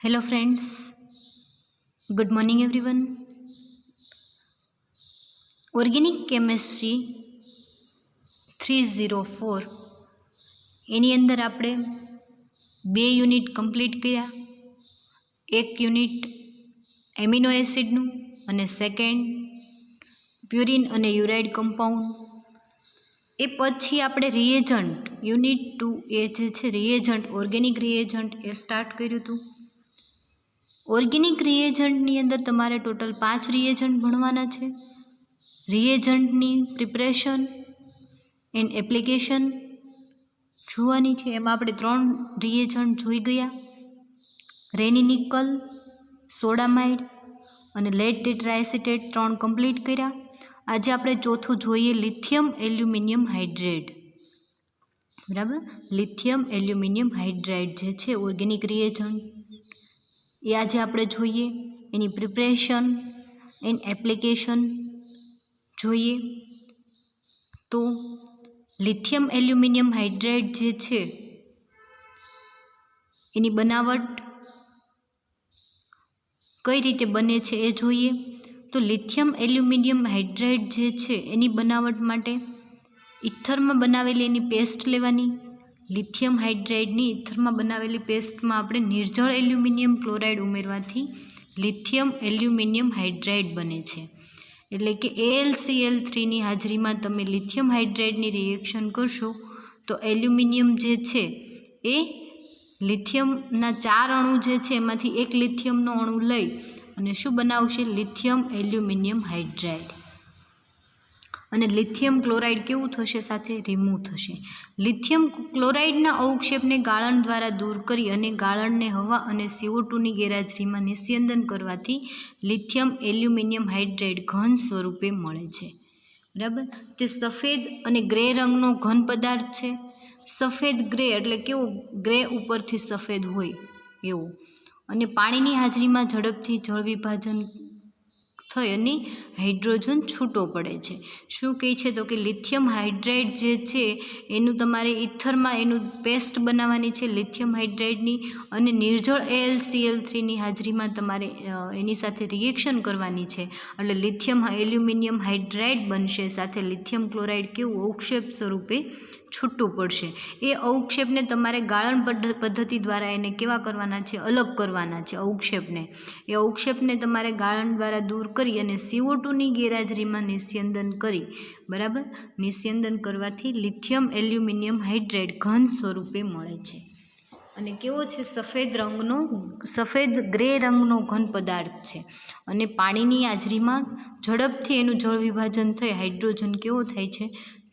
Hello friends, good morning everyone. Organic Chemistry 304 એની અંદર આપણે 2 unit complete કર્યા. એક યુનિટ એમિનો એસિડનું અને સેકન્ડ પ્યુરિન અને યુરાઇડ કમ્પાઉન્ડ. એ પછી આપણે રિએજન્ટ યુનિટ 2 એ જે છે રિએજન્ટ ઓર્ગેનિક રિએજન્ટ એ સ્ટાર્ટ કર્યું હતું. ઓર્ગેનિક રિએજન્ટની અંદર તમારે ટોટલ 5 રિએજન્ટ ભણવાના છે. રિએજન્ટની પ્રિપરેશન એન્ડ એપ્લિકેશન જોવાની છે. એમાં આપણે 3 રિએજન્ટ જોઈ ગયા: રેની નિકલ, સોડામાઇડ અને લેડ ટેટ્રાએસિટેટ 3 કમ્પ્લીટ કર્યા. આજે આપણે ચોથું જોઈએ લિથિયમ એલ્યુમિનિયમ હાઇડ્રેટ. બરાબર, લિથિયમ એલ્યુમિનિયમ હાઇડ્રેટ જે છે ઓર્ગેનિક રિએજન્ટ એ આજે આપણે જોઈએ. એની પ્રિપરેશન એન્ડ એપ્લિકેશન જોઈએ. તો લિથિયમ એલ્યુમિનિયમ હાઇડ્રેટ જે છે એની બનાવટ કઈ રીતે બને છે એ જોઈએ. તો લિથિયમ એલ્યુમિનિયમ હાઇડ્રેટ જે છે એની બનાવટ માટે ઇથરમાં બનાવેલી એની પેસ્ટ લેવાની. લિથિયમ હાઇડ્રેટની ઇથરમાં બનાવેલી પેસ્ટમાં આપણે નિર્જળ એલ્યુમિનિયમ ક્લોરાઇડ ઉમેરવાથી લિથિયમ એલ્યુમિનિયમ હાઇડ્રેટ બને છે. એટલે કે AlCl3ની હાજરીમાં તમે લિથિયમ હાઇડ્રેટની રિએક્શન કરશો તો એલ્યુમિનિયમ જે છે એ લિથિયમના 4 અણુ જે છે એમાંથી એક લિથિયમનો અણુ લઈ અને શું બનાવશે? Lithium aluminium hydrate. અને લિથિયમ ક્લોરાઇડ કેવું થશે? સાથે રિમૂવ થશે. લિથિયમ ક્લોરાઇડના અવક્ષેપને ગાળણ દ્વારા દૂર કરી અને ગાળણને હવા અને CO2ની ગેરહાજરીમાં નિસ્યંદન કરવાથી લિથિયમ એલ્યુમિનિયમ હાઇડ્રેટ ઘન સ્વરૂપે મળે છે. બરાબર, તે સફેદ અને ગ્રે રંગનો ઘન પદાર્થ છે. સફેદ ગ્રે એટલે કેવો? ગ્રે ઉપરથી સફેદ હોય એવું. અને પાણીની હાજરીમાં ઝડપથી જળ વિભાજન થઈ અને હાઇડ્રોજન છૂટો પડે છે. શું કહે છે? તો કે લિથિયમ હાઇડ્રેટ જે છે એનું તમારે ઇથરમાં એનું પેસ્ટ બનાવવાની છે લિથિયમ હાઇડ્રેટની, અને નિર્જળ AlCl3ની હાજરીમાં તમારે એની સાથે રિએક્શન કરવાની છે. એટલે લિથિયમ એલ્યુમિનિયમ હાઇડ્રેટ બનશે. સાથે લિથિયમ ક્લોરાઇડ કેવું? અવક્ષેપ સ્વરૂપે છૂટું પડશે. એ અવક્ષેપને તમારે ગાળણ પદ્ધતિ દ્વારા એને કેવા કરવાના છે? અલગ કરવાના છે અવક્ષેપને. એ અવક્ષેપને તમારે ગાળણ દ્વારા દૂર કરી અને CO2ની ગેરહાજરીમાં નિસ્યંદન કરી, બરાબર, નિસ્યંદન કરવાથી લિથિયમ એલ્યુમિનિયમ હાઇડ્રેટ ઘન સ્વરૂપે મળે છે. અને કેવો છે? સફેદ ગ્રે રંગનો ઘન પદાર્થ છે. અને પાણીની હાજરીમાં ઝડપથી એનું જળ વિભાજન થઈ હાઇડ્રોજન કેવો થાય છે?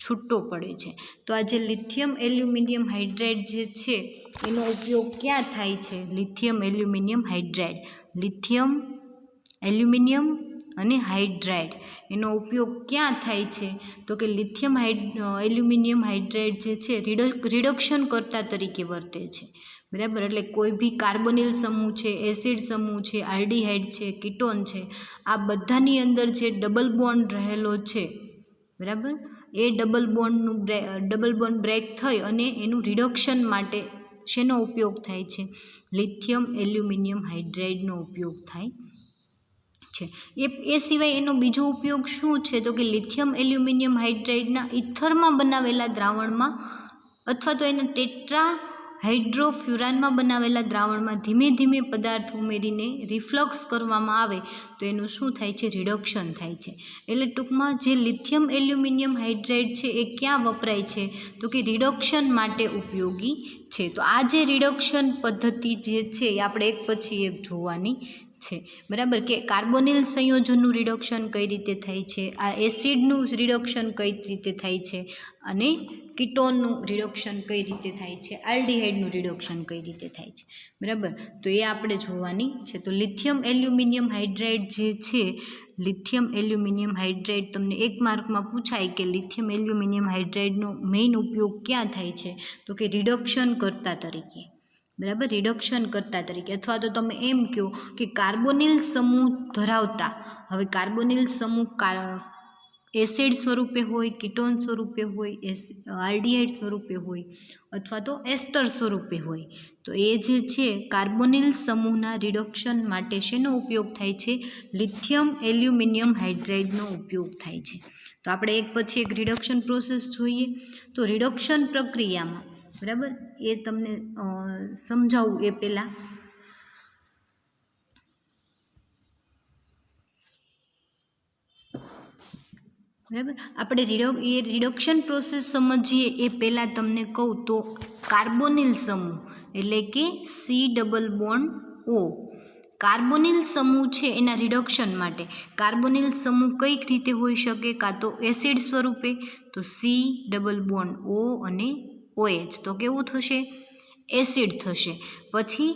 છૂટો પડે છે. તો આ જે લિથિયમ એલ્યુમિનિયમ હાઇડ્રેટ જે છે એનો ઉપયોગ ક્યાં થાય છે? Lithium aluminium hydrate, lithium aluminium અને હાઇડ્રેટ એનો ઉપયોગ ક્યાં થાય છે? તો કે લિથિયમ એલ્યુમિનિયમ હાઇડ્રેટ જે છે રિડક્શન કરતા તરીકે વર્તે છે. બરાબર, એટલે કોઈ બી કાર્બોનિલ સમૂહ છે, એસિડ સમૂહ છે, આલ્ડીહાઇડ છે, કીટોન છે, આ બધાની અંદર જે ડબલ બોન્ડ રહેલો છે, બરાબર, એ ડબલ બોન્ડ બ્રેક થઈ અને એનું રિડક્શન માટે શેનો ઉપયોગ થાય છે? લિથિયમ એલ્યુમિનિયમ હાઇડ્રેટનો ઉપયોગ થાય છે. એ સિવાય એનો બીજો ઉપયોગ શું છે? તો કે લિથિયમ એલ્યુમિનિયમ હાઇડ્રેટના ઇથરમાં બનાવેલા દ્રાવણમાં અથવા તો એના ટેટ્રા હાઇડ્રોફ્યુરાનમાં બનાવેલા દ્રાવણમાં ધીમે ધીમે પદાર્થ ઉમેરીને રિફ્લક્સ કરવામાં આવે તો એનું શું થાય છે? રિડક્શન થાય છે. એટલે ટૂંકમાં જે લિથિયમ એલ્યુમિનિયમ હાઇડ્રેટ છે એ ક્યાં વપરાય છે? તો કે રિડક્શન માટે ઉપયોગી છે. તો આ જે રિડક્શન પદ્ધતિ જે છે એ આપણે એક પછી એક જોવાની છે. બરાબર, કે કાર્બોનિલ સંયોજનનું રિડક્શન કઈ રીતે થાય છે, આ એસિડનું રિડક્શન કઈ રીતે થાય છે, અને કીટોનનું રિડક્શન કઈ રીતે થાય છે, આલ્ડીહાઇડનું રિડક્શન કઈ રીતે થાય છે. બરાબર, તો એ આપણે જોવાની છે. તો લિથિયમ એલ્યુમિનિયમ હાઇડ્રેટ જે છે, લિથિયમ એલ્યુમિનિયમ હાઇડ્રેટ તમને એક માર્કમાં પૂછાય કે લિથિયમ એલ્યુમિનિયમ હાઇડ્રેટનો મેઇન ઉપયોગ ક્યાં થાય છે? તો કે રિડક્શન કરતા તરીકે. બરાબર, રિડક્શન કરતા તરીકે. અથવા તો તમે એમ કહો કે કાર્બોનિલ સમૂહ ધરાવતા, હવે કાર્બોનિલ સમૂહ એસિડ સ્વરૂપે હોય, કીટોન સ્વરૂપે હોય, આલ્ડીહાઇડ સ્વરૂપે હોય અથવા તો એસ્ટર સ્વરૂપે હોય. તો એ જે છે કાર્બોનિલ સમૂહના રિડક્શન માટે શેનો ઉપયોગ થાય છે? લિથિયમ એલ્યુમિનિયમ હાઇડ્રાઇડનો ઉપયોગ થાય છે. તો આપણે એક પછી એક રિડક્શન પ્રોસેસ જોઈએ. તો રિડક્શન પ્રક્રિયામાં બરાબર એ તમને સમજાવું એ પહેલાં બરાબર આપણે રિડક્શન પ્રોસેસ સમજીએ એ પહેલાં તમને કહું તો કાર્બોનિલ સમૂહ એટલે કે COO કાર્બોનિલ સમૂહ છે એના રિડક્શન માટે કાર્બોનિલ સમૂહ કઈક રીતે હોઈ શકે? કાં તો એસિડ સ્વરૂપે તો COO અને OH તો કેવું થશે? એસિડ થશે. પછી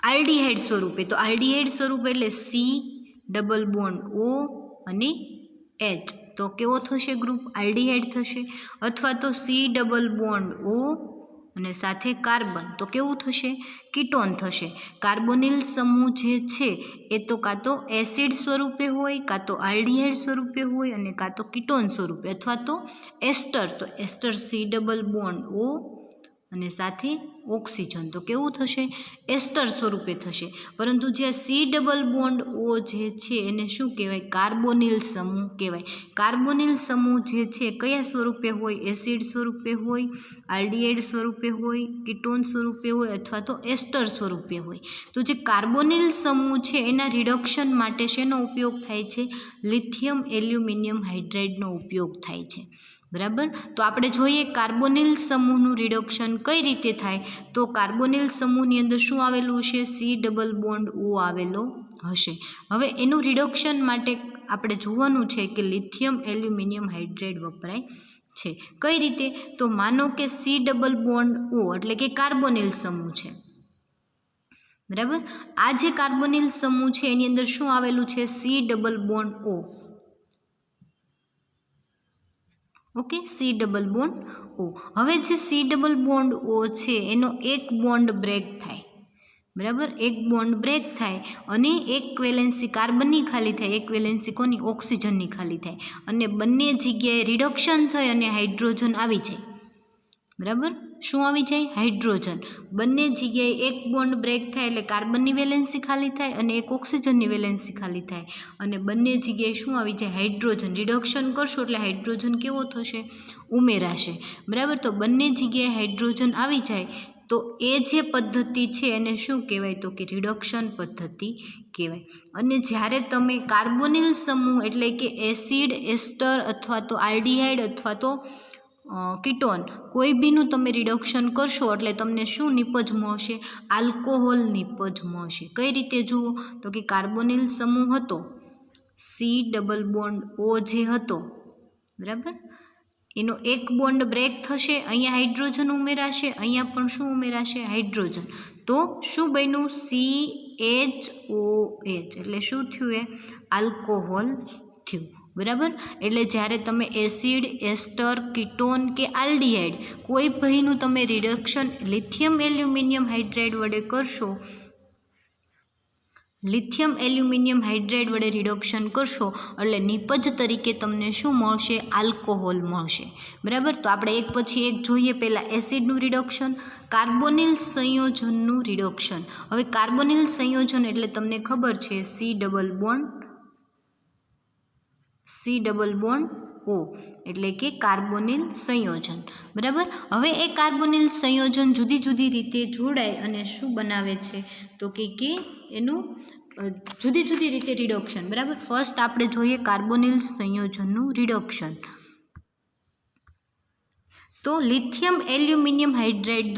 આલ્ડીહાઇડ સ્વરૂપે તો આલ્ડીહાઇડ સ્વરૂપે એટલે COO અને H તો કેવો થશે ગ્રુપ? આલ્ડીહાઇડ થશે. અથવા તો COO અને સાથે કાર્બન તો કેવું થશે? કીટોન થશે. કાર્બોનિલ સમૂહ જે છે એ તો કાં તો એસિડ સ્વરૂપે હોય, કાં તો આલ્ડીહાઇડ સ્વરૂપે હોય અને કાં તો કીટોન સ્વરૂપે અથવા તો એસ્ટર તો એસ્ટર COO અને સાથે ઓક્સિજન તો કેવું થશે? એસ્ટર સ્વરૂપે થશે. પરંતુ જે COO જે છે એને શું કહેવાય? કાર્બોનિલ સમૂહ કહેવાય. કાર્બોનિલ સમૂહ જે છે કયા સ્વરૂપે હોય? એસિડ સ્વરૂપે હોય, આલ્ડીહાઇડ સ્વરૂપે હોય, કીટોન સ્વરૂપે હોય અથવા તો એસ્ટર સ્વરૂપે હોય. તો જે કાર્બોનિલ સમૂહ છે એના રિડક્શન માટે શેનો ઉપયોગ થાય છે? લિથિયમ એલ્યુમિનિયમ હાઇડ્રાઇડનો ઉપયોગ થાય છે. બરાબર. તો આપણે જોઈએ કાર્બોનિલ સમૂહનું રિડક્શન કઈ રીતે થાય. તો કાર્બોનિલ સમૂહની અંદર શું આવેલું છે? COO આવેલો હશે. હવે એનું રિડક્શન માટે આપણે જોવાનું છે કે લિથિયમ એલ્યુમિનિયમ હાઇડ્રાઇડ વપરાય છે. કઈ રીતે? તો માનો કે COO એટલે કે કાર્બોનિલ સમૂહ છે. બરાબર. આ જે કાર્બોનિલ સમૂહ છે એની અંદર શું આવેલું છે? COO. Okay, COO. હવે જે COO છે એનો એક બોન્ડ બ્રેક થાય. બરાબર. એક બોન્ડ બ્રેક થાય અને એક વેલેન્સી કાર્બનની ખાલી થાય, એક વેલેન્સી કોની? ઓક્સિજનની ખાલી થાય અને બંને જગ્યાએ રિડક્શન થઈ અને હાઇડ્રોજન આવી જાય. બરાબર. શું આવી જાય? હાઇડ્રોજન. બંને જગ્યાએ એક બોન્ડ બ્રેક થાય એટલે કાર્બનની વેલેન્સી ખાલી થાય અને એક ઓક્સિજનની વેલેન્સી ખાલી થાય અને બંને જગ્યાએ શું આવી જાય? હાઇડ્રોજન. રિડક્શન કરશો એટલે હાઇડ્રોજન કેવો થશે? ઉમેરાશે. બરાબર. તો બંને જગ્યાએ હાઇડ્રોજન આવી જાય તો એ જે પદ્ધતિ છે એને શું કહેવાય? તો કે રિડક્શન પદ્ધતિ કહેવાય. અને જ્યારે તમે કાર્બોનિલ સમૂહ એટલે કે એસિડ, એસ્ટર અથવા તો આલ્ડીહાઇડ અથવા તો કીટોન કોઈ બીનું તમે રિડક્શન કરશો એટલે તમને શું નિપજ મળશે? આલ્કોહોલ નિપજ મળશે. કઈ રીતે જુઓ? તો કે કાર્બોનિલ સમૂહ હતો, COO જે હતો, બરાબર, એનો એક બોન્ડ બ્રેક થશે, અહીંયા હાઇડ્રોજન ઉમેરાશે, અહીંયા પણ શું ઉમેરાશે? હાઇડ્રોજન. તો શું બન્યું? CHOH એટલે શું થયું? એ આલ્કોહોલ થયું. બરાબર. એટલે જ્યારે તમે એસિડ, એસ્ટર, કીટોન કે આલ્ડીહાઇડ કોઈ ભયનું તમે રિડક્શન લિથિયમ એલ્યુમિનિયમ હાઇડ્રાઇડ વડે કરશો, લિથિયમ એલ્યુમિનિયમ હાઇડ્રાઇડ વડે રિડક્શન કરશો એટલે નિપજ તરીકે તમને શું મળશે? આલ્કોહોલ મળશે. બરાબર. તો આપણે એક પછી એક જોઈએ. પહેલાં એસિડનું રિડક્શન, કાર્બોનિલ સંયોજનનું રિડક્શન. હવે કાર્બોનિલ સંયોજન એટલે તમને ખબર છે C ડબલ બોન્ડ O એટલે કે કાર્બોનિલ સંયોજન. બરાબર. હવે એ કાર્બોનિલ સંયોજન જુદી જુદી રીતે જોડાય અને શું બનાવે છે? તો કે એનું જુદી જુદી રીતે રિડક્શન. બરાબર. ફર્સ્ટ આપણે જોઈએ કાર્બોનિલ સંયોજનનું રિડક્શન. તો લિથિયમ એલ્યુમિનિયમ હાઇડ્રાઇડ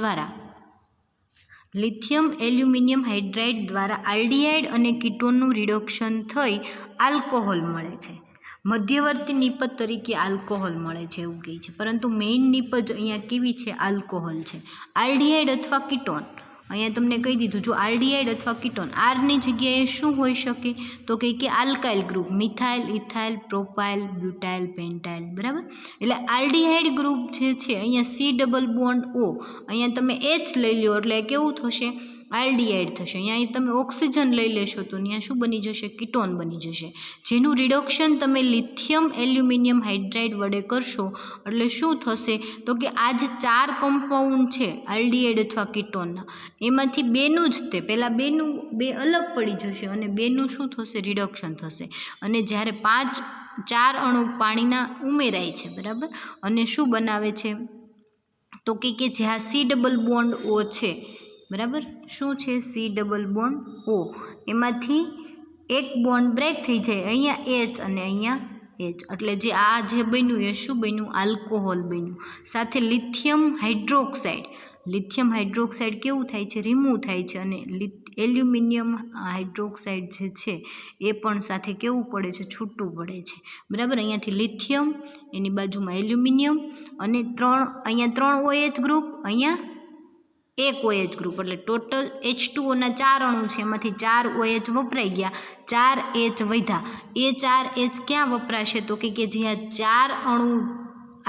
દ્વારા આલ્ડીહાઇડ અને કીટોનનું રિડક્શન થઈ આલ્કોહોલ મળે છે. મધ્યવર્તી નિપજ તરીકે આલ્કોહોલ મળે છે એવું કહે છે. પરંતુ મેઇન નિપજ અહીંયા કેવી છે? આલ્કોહોલ છે. આલ્ડીહાઇડ અથવા કીટોન અહીંયા તમને કહી દીધું. જો આલ્ડીહાઇડ અથવા કીટોન આરની જગ્યાએ શું હોઈ શકે? તો કે alkyl group, methyl, ethyl, propyl, butyl, pentyl. બરાબર. એટલે આલ્ડીહાઇડ ગ્રુપ જે છે અહીંયા COO, અહીંયા તમે H લઈ લો એટલે કેવું થશે? આલ્ડીહાઇડ થશે. અહીંયા તમે ઓક્સિજન લઈ લેશો તો ત્યાં શું બની જશે? કીટોન બની જશે, જેનું રિડક્શન તમે લિથિયમ એલ્યુમિનિયમ હાઇડ્રાઇડ વડે કરશો એટલે શું થશે? તો કે આ જે 4 કમ્પાઉન્ડ છે આલ્ડીહાઇડ અથવા કીટોનના, એમાંથી બેનું જ તે પહેલાં બે અલગ પડી જશે અને બેનું શું થશે? રિડક્શન થશે. અને જ્યારે 4 અણુ પાણીના ઉમેરાય છે, બરાબર, અને શું બનાવે છે? તો કે જ્યાં C ડબલ બોન્ડ O છે, બરાબર, શું છે? C ડબલ બોન્ડ O, એમાંથી એક બોન્ડ બ્રેક થઈ જાય, અહીંયા H અને અહીંયા H, એટલે જે આ જે બન્યું એ શું બન્યું? આલ્કોહોલ બન્યું. સાથે લિથિયમ હાઇડ્રોક્સાઇડ કેવું થાય છે? રિમૂવ થાય છે. અને એલ્યુમિનિયમ હાઇડ્રોક્સાઇડ જે છે એ પણ સાથે કેવું પડે છે? છૂટું પડે છે, બરાબર. અહીંયાથી લિથિયમ, એની બાજુમાં એલ્યુમિનિયમ, અને અહીંયા 3 OH ગ્રુપ, અહીંયા 1 OH ગ્રુપ, એટલે ટોટલ H2Oના 4 અણુ છે, એમાંથી 4 OH વપરાઈ ગયા, 4 H વધ્યા. એ 4 H ક્યાં વપરાશે? તો કે જ્યાં 4 અણુ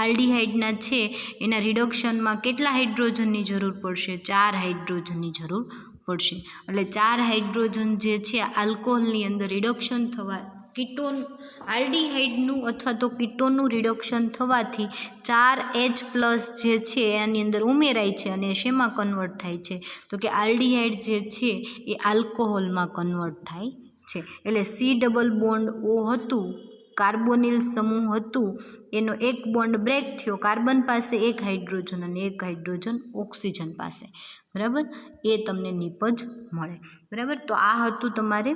આલ્ડીહાઇડના છે એના રિડક્શનમાં કેટલા હાઇડ્રોજનની જરૂર પડશે? 4 હાઇડ્રોજનની જરૂર પડશે. એટલે 4 હાઇડ્રોજન જે છે આલ્કોહોલની અંદર રિડક્શન થવા, કીટોન આલ્ડીહાઇડનું અથવા તો કીટોનનું રિડક્શન થવાથી 4H+ જે છે એની અંદર ઉમેરાય છે અને શેમાં કન્વર્ટ થાય છે? તો કે આલ્ડીહાઇડ જે છે એ આલ્કોહોલમાં કન્વર્ટ થાય છે. એટલે C ડબલ બોન્ડ O હતું, કાર્બોનિલ સમૂહ હતું, એનો એક બોન્ડ બ્રેક થયો, કાર્બન પાસે 1 હાઇડ્રોજન અને 1 હાઇડ્રોજન ઓક્સિજન પાસે, બરાબર, એ તમને નિપજ મળે, બરાબર. તો આ હતું તમારે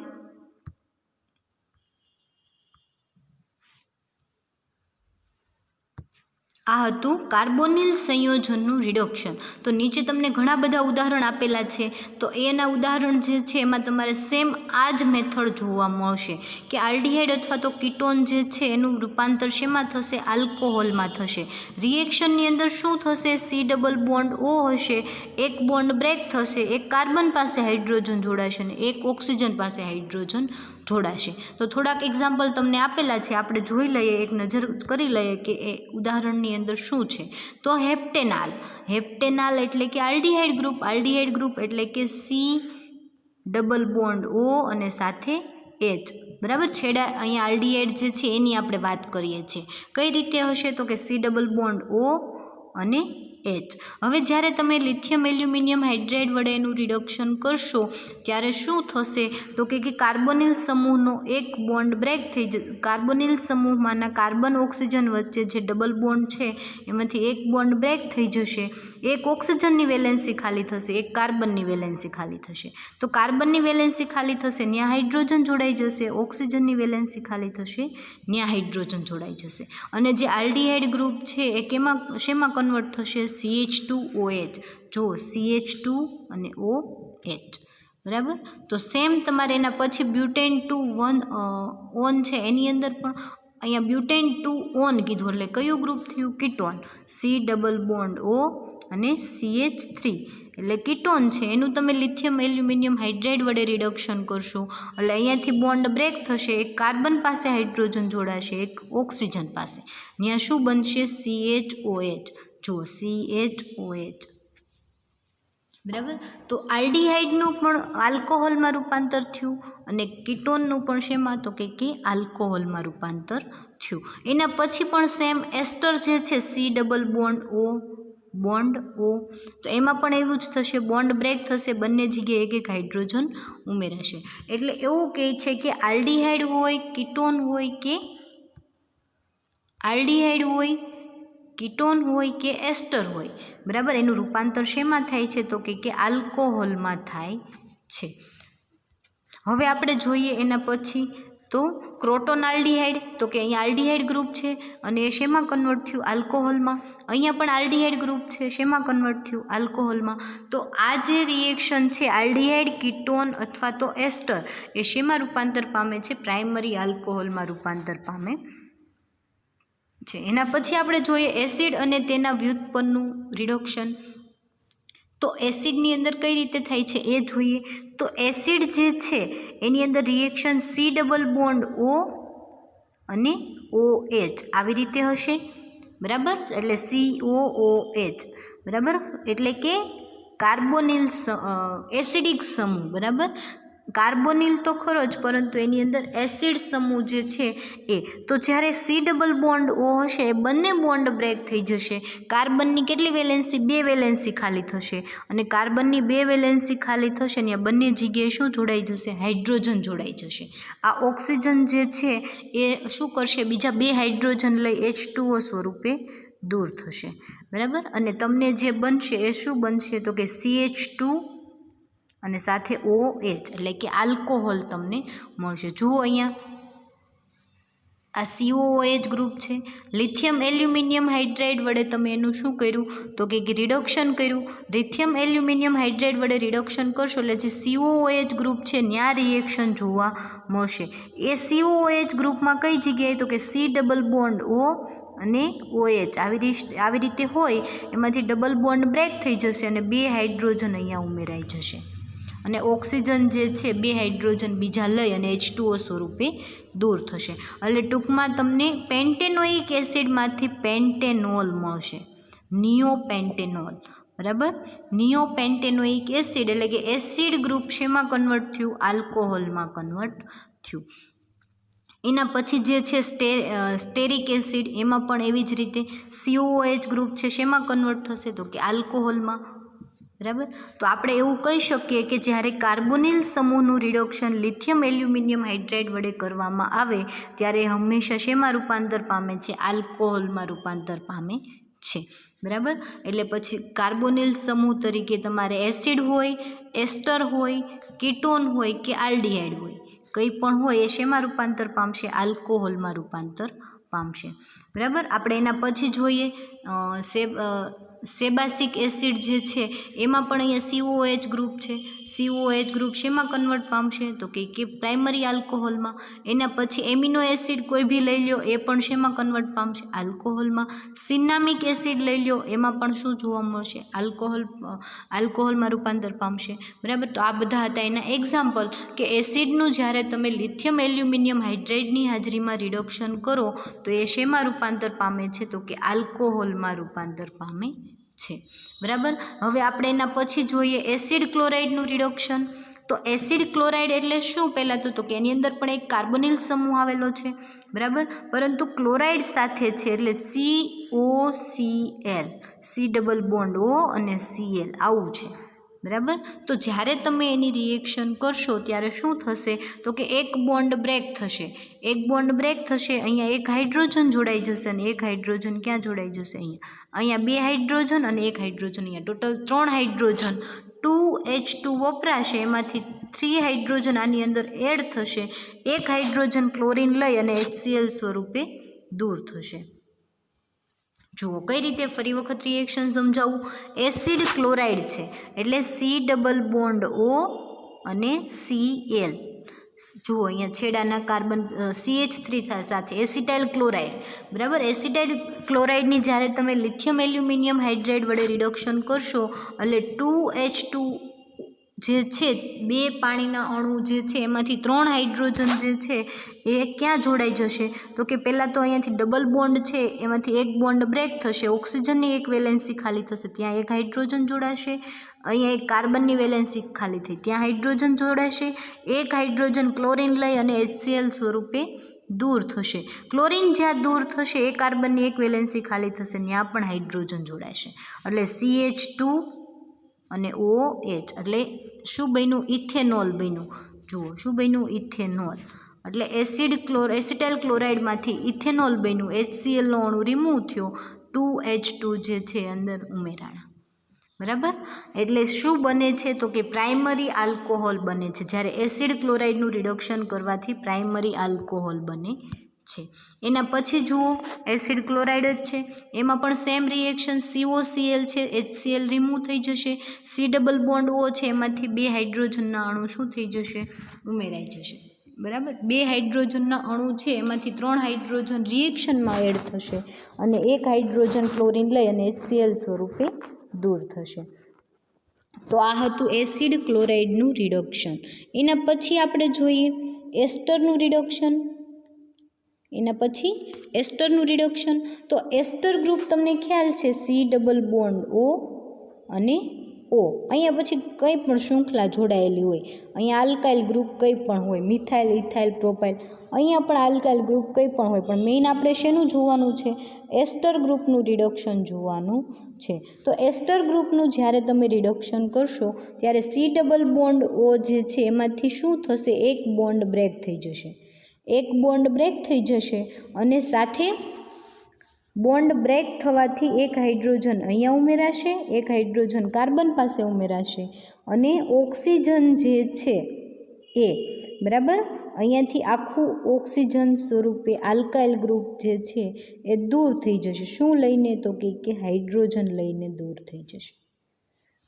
કાર્બોનિલ સંયોજનનું રિડક્શન. તો નીચે તમને ઘણા બધા ઉદાહરણ આપેલા છે, તો એના ઉદાહરણ જે છે એમાં તમારે સેમ આ જ મેથડ જોવા મળશે કે આલ્ડીહાઇડ અથવા તો કીટોન જે છે એનું રૂપાંતર શેમાં થશે? આલ્કોહોલમાં થશે. રિએક્શનની અંદર શું થશે? C ડબલ બોન્ડ O હશે, એક બોન્ડ બ્રેક થશે, એક કાર્બન પાસે હાઇડ્રોજન જોડાશે અને એક ઓક્સિજન પાસે હાઇડ્રોજન જોડાશે. તો થોડાક એક્ઝામ્પલ તમને આપેલા છે, આપણે જોઈ લઈએ, એક નજર કરી લઈએ કે એ ઉદાહરણની અંદર શું છે. તો હેપ્ટેનાલ એટલે કે આલ્ડીહાઇડ ગ્રુપ એટલે કે C ડબલ બોન્ડ O અને સાથે H, બરાબર. છેડા અહીંયા આલ્ડીહાઇડ જે છે એની આપણે વાત કરીએ છીએ. કઈ રીતે હશે? તો કે C ડબલ બોન્ડ O અને H. હવે જ્યારે તમે લિથિયમ એલ્યુમિનિયમ હાઇડ્રાઇડ વડે એનું રિડક્શન કરશો ત્યારે શું થશે? તો કે કાર્બોનિલ સમૂહનો એક બોન્ડ બ્રેક થઈ જશે. કાર્બોનિલ સમૂહમાંના કાર્બન ઓક્સિજન વચ્ચે જે ડબલ બોન્ડ છે એમાંથી એક બોન્ડ બ્રેક થઈ જશે, એક ઓક્સિજનની વેલેન્સી ખાલી થશે, એક કાર્બનની વેલેન્સી ખાલી થશે. તો કાર્બનની વેલેન્સી ખાલી થશે, ત્યાં હાઇડ્રોજન જોડાઈ જશે, ઓક્સિજનની વેલેન્સી ખાલી થશે, ત્યાં હાઇડ્રોજન જોડાઈ જશે. અને જે આલ્ડીહાઇડ ગ્રુપ છે એ શેમાં કન્વર્ટ થશે? CH2OH. જો CH2 અને OH, બરાબર. તો સેમ તમારે એના પછી બ્યુટેન 2 ઓન છે એની અંદર પણ અહીંયા બ્યુટેન 2 ઓન કીધું એટલે કયું ગ્રુપ થયું? Ketone. C double bond O અને CH3 એટલે કીટોન છે, એનું તમે લિથિયમ એલ્યુમિનિયમ હાઇડ્રાઇડ વડે રિડક્શન કરશો એટલે અહીંયાથી બોન્ડ બ્રેક થશે, એક કાર્બન પાસે હાઇડ્રોજન જોડાશે, એક ઓક્સિજન પાસે, ત્યાં શું બનશે? CHOH. જો CHOH, બરાબર. તો આલ્ડીહાઇડનું પણ આલ્કોહોલમાં રૂપાંતર થયું અને કીટોનનું પણ શેમાં? તો કે આલ્કોહોલમાં રૂપાંતર થયું. એના પછી પણ સેમ એસ્ટર જે છે C ડબલ બોન્ડ O, તો એમાં પણ એવું જ થશે, બોન્ડ બ્રેક થશે, બંને જગ્યાએ એક હાઇડ્રોજન ઉમેરાશે. એટલે એવું કહે છે કે આલ્ડીહાઇડ હોય, કીટોન હોય કે કીટોન હોય કે એસ્ટર હોય, બરાબર, એનું રૂપાંતર શેમાં થાય છે? તો કે આલ્કોહોલમાં થાય છે. હવે આપણે જોઈએ એના પછી તો ક્રોટોન આલ્ડીહાઇડ, તો કે અહીંયા આલ્ડીહાઇડ ગ્રુપ છે અને એ શેમાં કન્વર્ટ થયું? આલ્કોહોલમાં. અહીંયા પણ આલ્ડીહાઇડ ગ્રુપ છે, શેમાં કન્વર્ટ થયું? આલ્કોહોલમાં. તો આ જે રિએક્શન છે આલ્ડીહાઇડ, કીટોન અથવા તો એસ્ટર એ શેમાં રૂપાંતર પામે છે? પ્રાઇમરી આલ્કોહોલમાં રૂપાંતર પામે છે. એના પછી આપણે જોઈએ એસિડ અને તેના વ્યુત્પન્નનું રિડક્શન. તો એસિડની અંદર કઈ રીતે થાય છે એ જોઈએ. તો એસિડ જે છે એની અંદર reaction C double bond O અને OH આવી રીતે હશે, બરાબર. એટલે COOH, બરાબર. એટલે કે કાર્બોનિલ એસિડિક સમૂહ, બરાબર. કાર્બોનિલ તો ખરો જ, પરંતુ એની અંદર એસિડ સમૂહ જે છે એ. તો જ્યારે સી ડબલ બોન્ડ ઓ હશે એ બંને બોન્ડ બ્રેક થઈ જશે. કાર્બનની કેટલી વેલેન્સી? 2 વેલેન્સી ખાલી થશે. અને કાર્બનની 2 વેલેન્સી ખાલી થશે ને બંને જગ્યાએ શું જોડાઈ જશે? હાઇડ્રોજન જોડાઈ જશે. આ ઓક્સિજન જે છે એ શું કરશે? બીજા 2 હાઇડ્રોજન લઈ H2O સ્વરૂપે દૂર થશે, બરાબર. અને તમને જે બનશે એ શું બનશે? તો કે CH2 અને સાથે OH એટલે કે આલ્કોહોલ તમને મળશે. જુઓ અહીંયા આ COOH ગ્રુપ છે. લિથિયમ એલ્યુમિનિયમ હાઇડ્રાઇડ વડે તમે એનું શું કર્યું? તો કે રિડક્શન કર્યું. લિથિયમ એલ્યુમિનિયમ હાઇડ્રાઇડ વડે રિડક્શન કરશો એટલે જે COOH ગ્રુપ છે ત્યાં રિએક્શન જોવા મળશે. એ COOH ગ્રુપમાં કઈ જગ્યાએ? તો કે C ડબલ બોન્ડ O અને OH આવી રીતે હોય એમાંથી ડબલ બોન્ડ બ્રેક થઈ જશે અને 2 હાઇડ્રોજન અહીંયા ઉમેરાઈ જશે. અને ઓક્સિજન જે છે 2 હાઇડ્રોજન બીજા લઈ અને H2O સ્વરૂપે દૂર થશે. એટલે ટૂંકમાં તમને પેન્ટેનોઇક એસિડમાંથી પેન્ટેનોલ મળશે, નિયોપેન્ટેનોલ, બરાબર. નિયોપેન્ટેનોઇક એસિડ એટલે કે એસિડ ગ્રુપ શેમાં કન્વર્ટ થયું? આલ્કોહોલમાં કન્વર્ટ થયું. એના પછી જે છે સ્ટેરિક એસિડ, એમાં પણ એવી જ રીતે COOH ગ્રુપ છે શેમાં કન્વર્ટ થશે? તો કે આલ્કોહોલમાં, બરાબર. તો આપણે એવું કહી શકીએ કે જ્યારે કાર્બોનિલ સમૂહનું રિડક્શન લિથિયમ એલ્યુમિનિયમ હાઇડ્રાઇડ વડે કરવામાં આવે ત્યારે હંમેશા શેમાં રૂપાંતર પામે છે? આલ્કોહોલમાં રૂપાંતર પામે છે, બરાબર. એટલે પછી કાર્બોનિલ સમૂહ તરીકે તમારે એસિડ હોય, એસ્ટર હોય, કીટોન હોય કે આલ્ડિહાઇડ હોય, કંઈ પણ હોય એ શેમાં રૂપાંતર પામશે? આલ્કોહોલમાં રૂપાંતર પામશે, બરાબર. આપણે એના પછી જોઈએ સેબાસિક એસિડ જે છે એમાં પણ અહીંયા COOH ગ્રુપ છે. COOH ગ્રુપ શેમાં કન્વર્ટ પામશે? તો કે પ્રાઇમરી આલ્કોહોલમાં. એના પછી એમિનો એસિડ કોઈ બી લઈ લો એ પણ શેમાં કન્વર્ટ પામશે? આલ્કોહોલમાં. સિનામિક એસિડ લઈ લો એમાં પણ શું જોવા મળશે? આલ્કોહોલમાં રૂપાંતર પામશે, બરાબર. તો આ બધા હતા એના એક્ઝામ્પલ કે એસિડનું જ્યારે તમે લિથિયમ એલ્યુમિનિયમ હાઇડ્રાઇડની હાજરીમાં રિડક્શન કરો તો એ શેમાં રૂપાંતર પામે છે? તો કે આલ્કોહોલમાં રૂપાંતર પામે છે, બરાબર. હવે આપણે એના પછી જોઈએ એસિડ ક્લોરાઇડનું રિડક્શન. તો એસિડ ક્લોરાઇડ એટલે શું? પહેલાં તો કે એની અંદર પણ એક કાર્બોનિલ સમૂહ આવેલો છે, બરાબર, પરંતુ ક્લોરાઇડ સાથે છે એટલે COCl, C double bond O અને Cl આવું છે, બરાબર. તો જ્યારે તમે એની રિએક્શન કરશો ત્યારે શું થશે? તો કે એક બોન્ડ બ્રેક થશે. એક બોન્ડ બ્રેક થશે, અહીંયા એક હાઇડ્રોજન જોડાઈ જશે અને એક હાઇડ્રોજન ક્યાં જોડાઈ જશે? અહીંયા 2 હાઇડ્રોજન અને એક હાઇડ્રોજન, અહીંયા ટોટલ 3 હાઇડ્રોજન 2H2 વપરાશે, એમાંથી 3 હાઇડ્રોજન આની અંદર એડ થશે. એક હાઇડ્રોજન ક્લોરીન લઈ અને HCl સ્વરૂપે દૂર થશે. જુઓ કઈ રીતે, ફરી વખત રિએક્શન સમજાવું. એસિડ ક્લોરાઇડ છે એટલે C ડબલ બોન્ડ O અને Cl. જુઓ અહીંયા છેડાના કાર્બન CH3 સાથે એસિટાઇલ ક્લોરાઇડ, બરાબર. એસિટાઇલ ક્લોરાઇડની જ્યારે તમે લિથિયમ એલ્યુમિનિયમ હાઇડ્રાઇડ વડે રિડક્શન કરશો એટલે 2H2 જે છે 2 પાણીના અણુ જે છે એમાંથી 3 હાઇડ્રોજન જે છે એ ક્યાં જોડાઈ જશે? તો કે પહેલાં તો અહીંયાથી ડબલ બોન્ડ છે એમાંથી એક બોન્ડ બ્રેક થશે, ઓક્સિજનની એક વેલેન્સી ખાલી થશે, ત્યાં એક હાઇડ્રોજન જોડાશે. અહીંયા એક કાર્બનની વેલેન્સી ખાલી થઈ, ત્યાં હાઇડ્રોજન જોડાશે. એક હાઇડ્રોજન ક્લોરીન લઈ અને HCl સ્વરૂપે દૂર થશે. ક્લોરીન જ્યાં દૂર થશે એ કાર્બનની એક વેલેન્સી ખાલી થશે, ત્યાં પણ હાઇડ્રોજન જોડાશે. એટલે CH2 અને OH એટલે શું બન્યું? ઇથેનોલ બન્યું. જુઓ શું બન્યું? ઇથેનોલ. એટલે એસિટાઇલ ક્લોરાઇડમાંથી ઇથેનોલ બન્યું, HClનો અણુ રિમૂવ થયો, 2H2 જે છે અંદર ઉમેરાણા, બરાબર. એટલે શું બને છે? તો કે પ્રાઇમરી આલ્કોહોલ બને છે. જ્યારે એસિડ ક્લોરાઇડનું રિડક્શન કરવાથી પ્રાઇમરી આલ્કોહોલ બને છે. એના પછી જુઓ એસિડ ક્લોરાઇડ જ છે, એમાં પણ સેમ રિએક્શન COCl છે, HCl રિમૂવ થઈ જશે. C ડબલ બોન્ડ O છે એમાંથી 2 હાઇડ્રોજનના અણુ શું થઈ જશે? ઉમેરાઈ જશે, બરાબર. 2 હાઇડ્રોજનના અણુ છે એમાંથી 3 હાઇડ્રોજન રિએક્શનમાં એડ થશે અને એક હાઇડ્રોજન ક્લોરીન લઈ અને HCl સ્વરૂપે દૂર થશે. તો આ હતું એસિડ ક્લોરાઇડનું રિડક્શન. એના પછી આપણે જોઈએ એસ્ટરનું રિડક્શન. તો એસ્ટર ગ્રુપ તમને ખ્યાલ છે C ડબલ બોન્ડ O અને O અહીંયા પછી કંઈ પણ શૃંખલા જોડાયેલી હોય, અહીંયા આલ્કાઇલ ગ્રુપ કંઈ પણ હોય, મિથાઇલ, ઇથાઇલ, પ્રોપાઇલ, અહીંયા પણ આલ્કાઇલ ગ્રુપ કંઈ પણ હોય, પણ મેઇન આપણે શેનું જોવાનું છે? એસ્ટર ગ્રુપનું રિડક્શન જોવાનું છે. તો એસ્ટર ગ્રુપનું જ્યારે તમે રિડક્શન કરશો ત્યારે સી ડબલ બોન્ડ ઓ જે છે એમાંથી શું થશે? એક બોન્ડ બ્રેક થઈ જશે. એક બોન્ડ બ્રેક થઈ જશે અને સાથે બોન્ડ બ્રેક થવાથી એક હાઇડ્રોજન અહીંયા ઉમેરાશે, એક હાઇડ્રોજન કાર્બન પાસે ઉમેરાશે અને ઓક્સિજન જે છે એ બરાબર અહીંયાથી આખું ઓક્સિજન સ્વરૂપે આલ્કાઇલ ગ્રુપ જે છે એ દૂર થઈ જશે. શું લઈને? તો કે હાઇડ્રોજન લઈને દૂર થઈ જશે.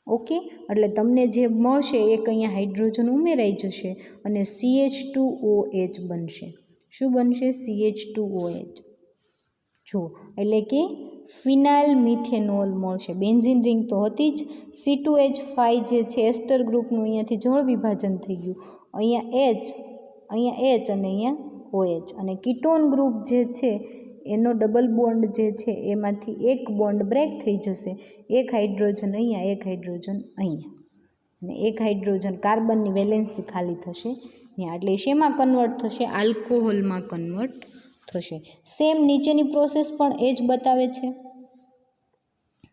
ઓકે, એટલે તમને જે મળશે એક અહીંયા હાઇડ્રોજન ઉમેરાઈ જશે અને CH2OH બનશે. શું બનશે? CH2OH. જો એટલે કે ફિનાઇલ મિથેનોલ મળશે. બેન્ઝીન રિંગ તો હતી જ. C2H5 જે છે એસ્ટર ગ્રુપનું અહીંયાથી જળ વિભાજન થઈ ગયું. અહીંયા H અને અહીંયા OH અને કીટોન ગ્રુપ જે છે એનો ડબલ બોન્ડ જે છે એમાંથી એક બોન્ડ બ્રેક થઈ જશે. એક હાઇડ્રોજન અહીંયા, એક હાઇડ્રોજન અહીંયા અને એક હાઇડ્રોજન કાર્બનની વેલેન્સી ખાલી થશે ત્યાં. એટલે શેમાં કન્વર્ટ થશે? આલ્કોહોલમાં કન્વર્ટ થશે. સેમ નીચેની પ્રોસેસ પણ એ જ બતાવે છે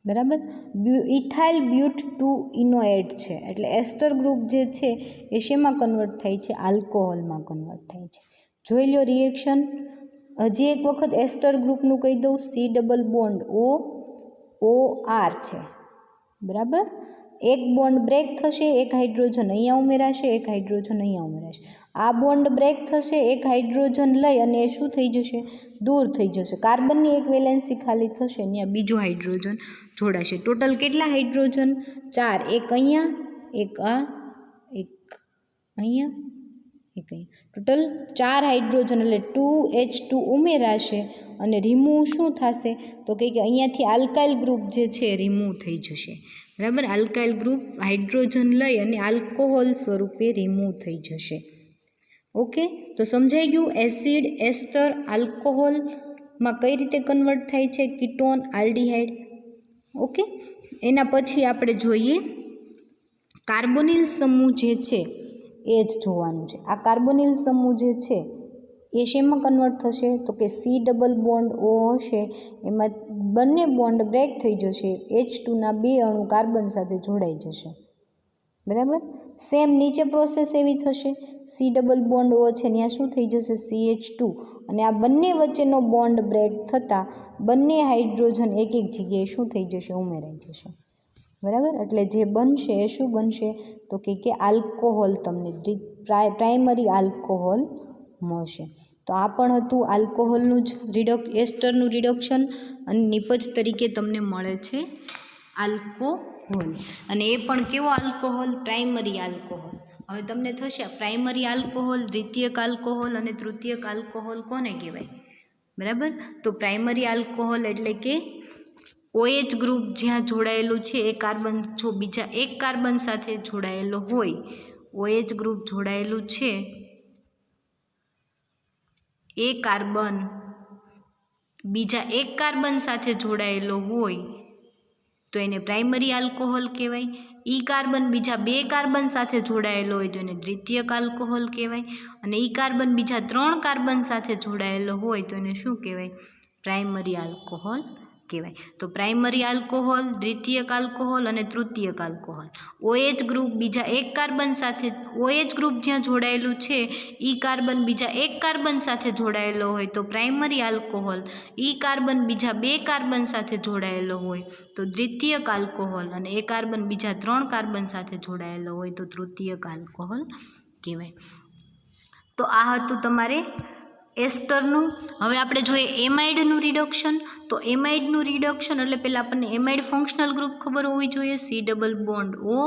બરાબર. ઇથાઇલ બ્યુટ 2 ઇનોએટ છે એટલે એસ્ટર ગ્રુપ જે છે એ શેમાં કન્વર્ટ થાય છે? આલ્કોહોલમાં કન્વર્ટ થાય છે. જોઈ લો રિએક્શન. હજી એક વખત એસ્ટર ગ્રુપનું કહી દઉં. સી ડબલ બોન્ડ OR છે બરાબર. એક બોન્ડ બ્રેક થશે, એક હાઇડ્રોજન અહીંયા ઉમેરાશે, એક હાઇડ્રોજન અહીંયા ઉમેરાશે. આ બોન્ડ બ્રેક થશે, એક હાઇડ્રોજન લઈ અને એ શું થઈ જશે? દૂર થઈ જશે. કાર્બનની એક વેલેન્સી ખાલી થશે, અહીંયા બીજો હાઇડ્રોજન જોડાશે. ટોટલ કેટલા હાઇડ્રોજન? 4. એક અહીંયા, એક આ, એક અહીંયા, એક અહીંયા. ટોટલ 4 હાઇડ્રોજન એટલે 2H2 ઉમેરાશે અને રિમૂવ શું થશે? તો કે અહીંયાથી આલ્કાઇલ ગ્રુપ જે છે રિમૂવ થઈ જશે બરાબર. આલ્કાઇલ ગ્રુપ હાઇડ્રોજન લઈ અને આલ્કોહોલ સ્વરૂપે રિમૂવ થઈ જશે. ઓકે, તો સમજાઈ ગયું. એસિડ, એસ્ટર, આલ્કોહોલમાં કઈ રીતે કન્વર્ટ થાય છે? Ketone, aldehyde. ઓકે, એના પછી આપણે જોઈએ કાર્બોનિલ સમૂહ જે છે એ જ જોવાનું છે. આ કાર્બોનિલ સમૂહ જે છે એ શેમાં કન્વર્ટ થશે? તો કે સી ડબલ બોન્ડ O હશે એમાં બંને બોન્ડ બ્રેક થઈ જશે. H2ના 2 અણુ કાર્બન સાથે જોડાઈ જશે બરાબર. સેમ નીચે પ્રોસેસ એવી થશે. સી ડબલ બોન્ડ O છે ત્યાં શું થઈ જશે? CH2 અને આ બંને વચ્ચેનો બોન્ડ બ્રેક થતાં બંને હાઇડ્રોજન એક એક જગ્યાએ શું થઈ જશે? ઉમેરાઈ જશે બરાબર. એટલે જે બનશે એ શું બનશે? તો કે આલ્કોહોલ તમને પ્રાઇમરી આલ્કોહોલ મળશે. તો આ પણ હતું આલ્કોહોલનું જ એસ્ટરનું રિડક્શન અને નિપજ તરીકે તમને મળે છે આલ્કોહોલ. અને એ પણ કેવો આલ્કોહોલ? Primary alcohol. હવે તમને થશે પ્રાઇમરી આલ્કોહોલ, દ્વિતીયક આલ્કોહોલ અને તૃતીયક આલ્કોહોલ કોને કહેવાય બરાબર. તો પ્રાઇમરી આલ્કોહોલ એટલે કે OH ગ્રુપ જ્યાં જોડાયેલું છે એ કાર્બન જો બીજા એક કાર્બન સાથે જોડાયેલો હોય, OH ગ્રુપ જોડાયેલું છે એ કાર્બન બીજા એક કાર્બન સાથે જોડાયેલો હોય તો એને પ્રાઇમરી આલ્કોહોલ કહેવાય. ઈ કાર્બન બીજા 2 કાર્બન સાથે જોડાયેલો હોય તો એને દ્વિતીયક આલ્કોહોલ કહેવાય. અને ઈ કાર્બન બીજા 3 કાર્બન સાથે જોડાયેલો હોય તો એને શું કહેવાય? પ્રાઇમરી આલ્કોહોલ કહેવાય. તો પ્રાઇમરી આલ્કોહોલ, દ્વિતીયક આલ્કોહોલ અને તૃતીયક આલ્કોહોલ. OH ગ્રુપ બીજા એક કાર્બન સાથે, OH ગ્રુપ જ્યાં જોડાયેલું છે ઈ કાર્બન બીજા એક કાર્બન સાથે જોડાયેલો હોય તો પ્રાઇમરી આલ્કોહોલ, ઈ કાર્બન બીજા 2 કાર્બન સાથે જોડાયેલો હોય તો દ્વિતીયક આલ્કોહોલ અને એ કાર્બન બીજા 3 કાર્બન સાથે જોડાયેલો હોય તો તૃતીયક આલ્કોહોલ કહેવાય. તો આ હતું તમારે એસ્ટરનું. હવે આપણે જોઈએ એમાઇડનું રિડક્શન. તો એમાઇડનું રિડક્શન એટલે પહેલાં આપણને એમાઇડ ફંક્શનલ ગ્રુપ ખબર હોવી જોઈએ. C double bond O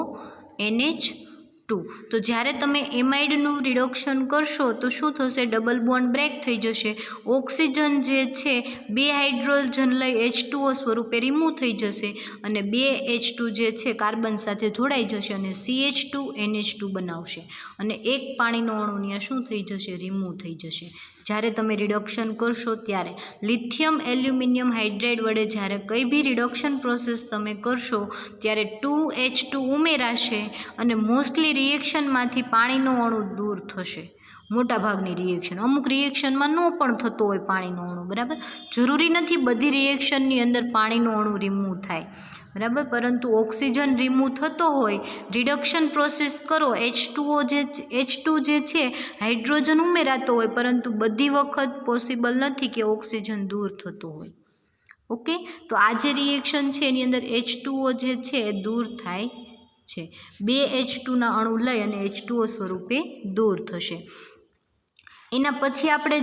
NH2. તો જ્યારે તમે એમાઇડનું રિડક્શન કરશો તો શું થશે? ડબલ બોન્ડ બ્રેક થઈ જશે. ઓક્સિજન જે છે 2 હાઇડ્રોજન લઈ H2O સ્વરૂપે રિમૂવ થઈ જશે અને 2 H2 જે છે કાર્બન સાથે જોડાઈ જશે અને CH2 NH2 બનાવશે અને એક પાણીનો અણુ ત્યાં શું થઈ જશે? રિમૂવ થઈ જશે. જ્યારે તમે રિડક્શન કરશો ત્યારે લિથિયમ એલ્યુમિનિયમ હાઇડ્રાઇડ વડે જ્યારે કંઈ બી રિડક્શન પ્રોસેસ તમે કરશો ત્યારે 2H2 ઉમેરાશે અને મોસ્ટલી રિએક્શનમાંથી પાણીનો અણુ દૂર થશે. મોટાભાગની રિએક્શન, અમુક રિએક્શનમાં ન પણ થતો હોય પાણીનો અણુ, બરાબર. જરૂરી નથી બધી રિએક્શનની અંદર પાણીનો અણુ રિમૂવ થાય, બરાબર. પરંતુ ઓક્સિજન રિમૂવ થતો હોય, રિડક્શન પ્રોસેસ કરો, H2 જે છે હાઇડ્રોજન ઉમેરાતો હોય, પરંતુ બધી વખત પોસિબલ નથી કે ઓક્સિજન દૂર થતો હોય. ઓકે, તો આ જે રિએક્શન છે એની અંદર H2O જે છે એ દૂર થાય છે. 2 H2ના અણુ લઈ અને H2O સ્વરૂપે દૂર થશે. એના પછી આપણે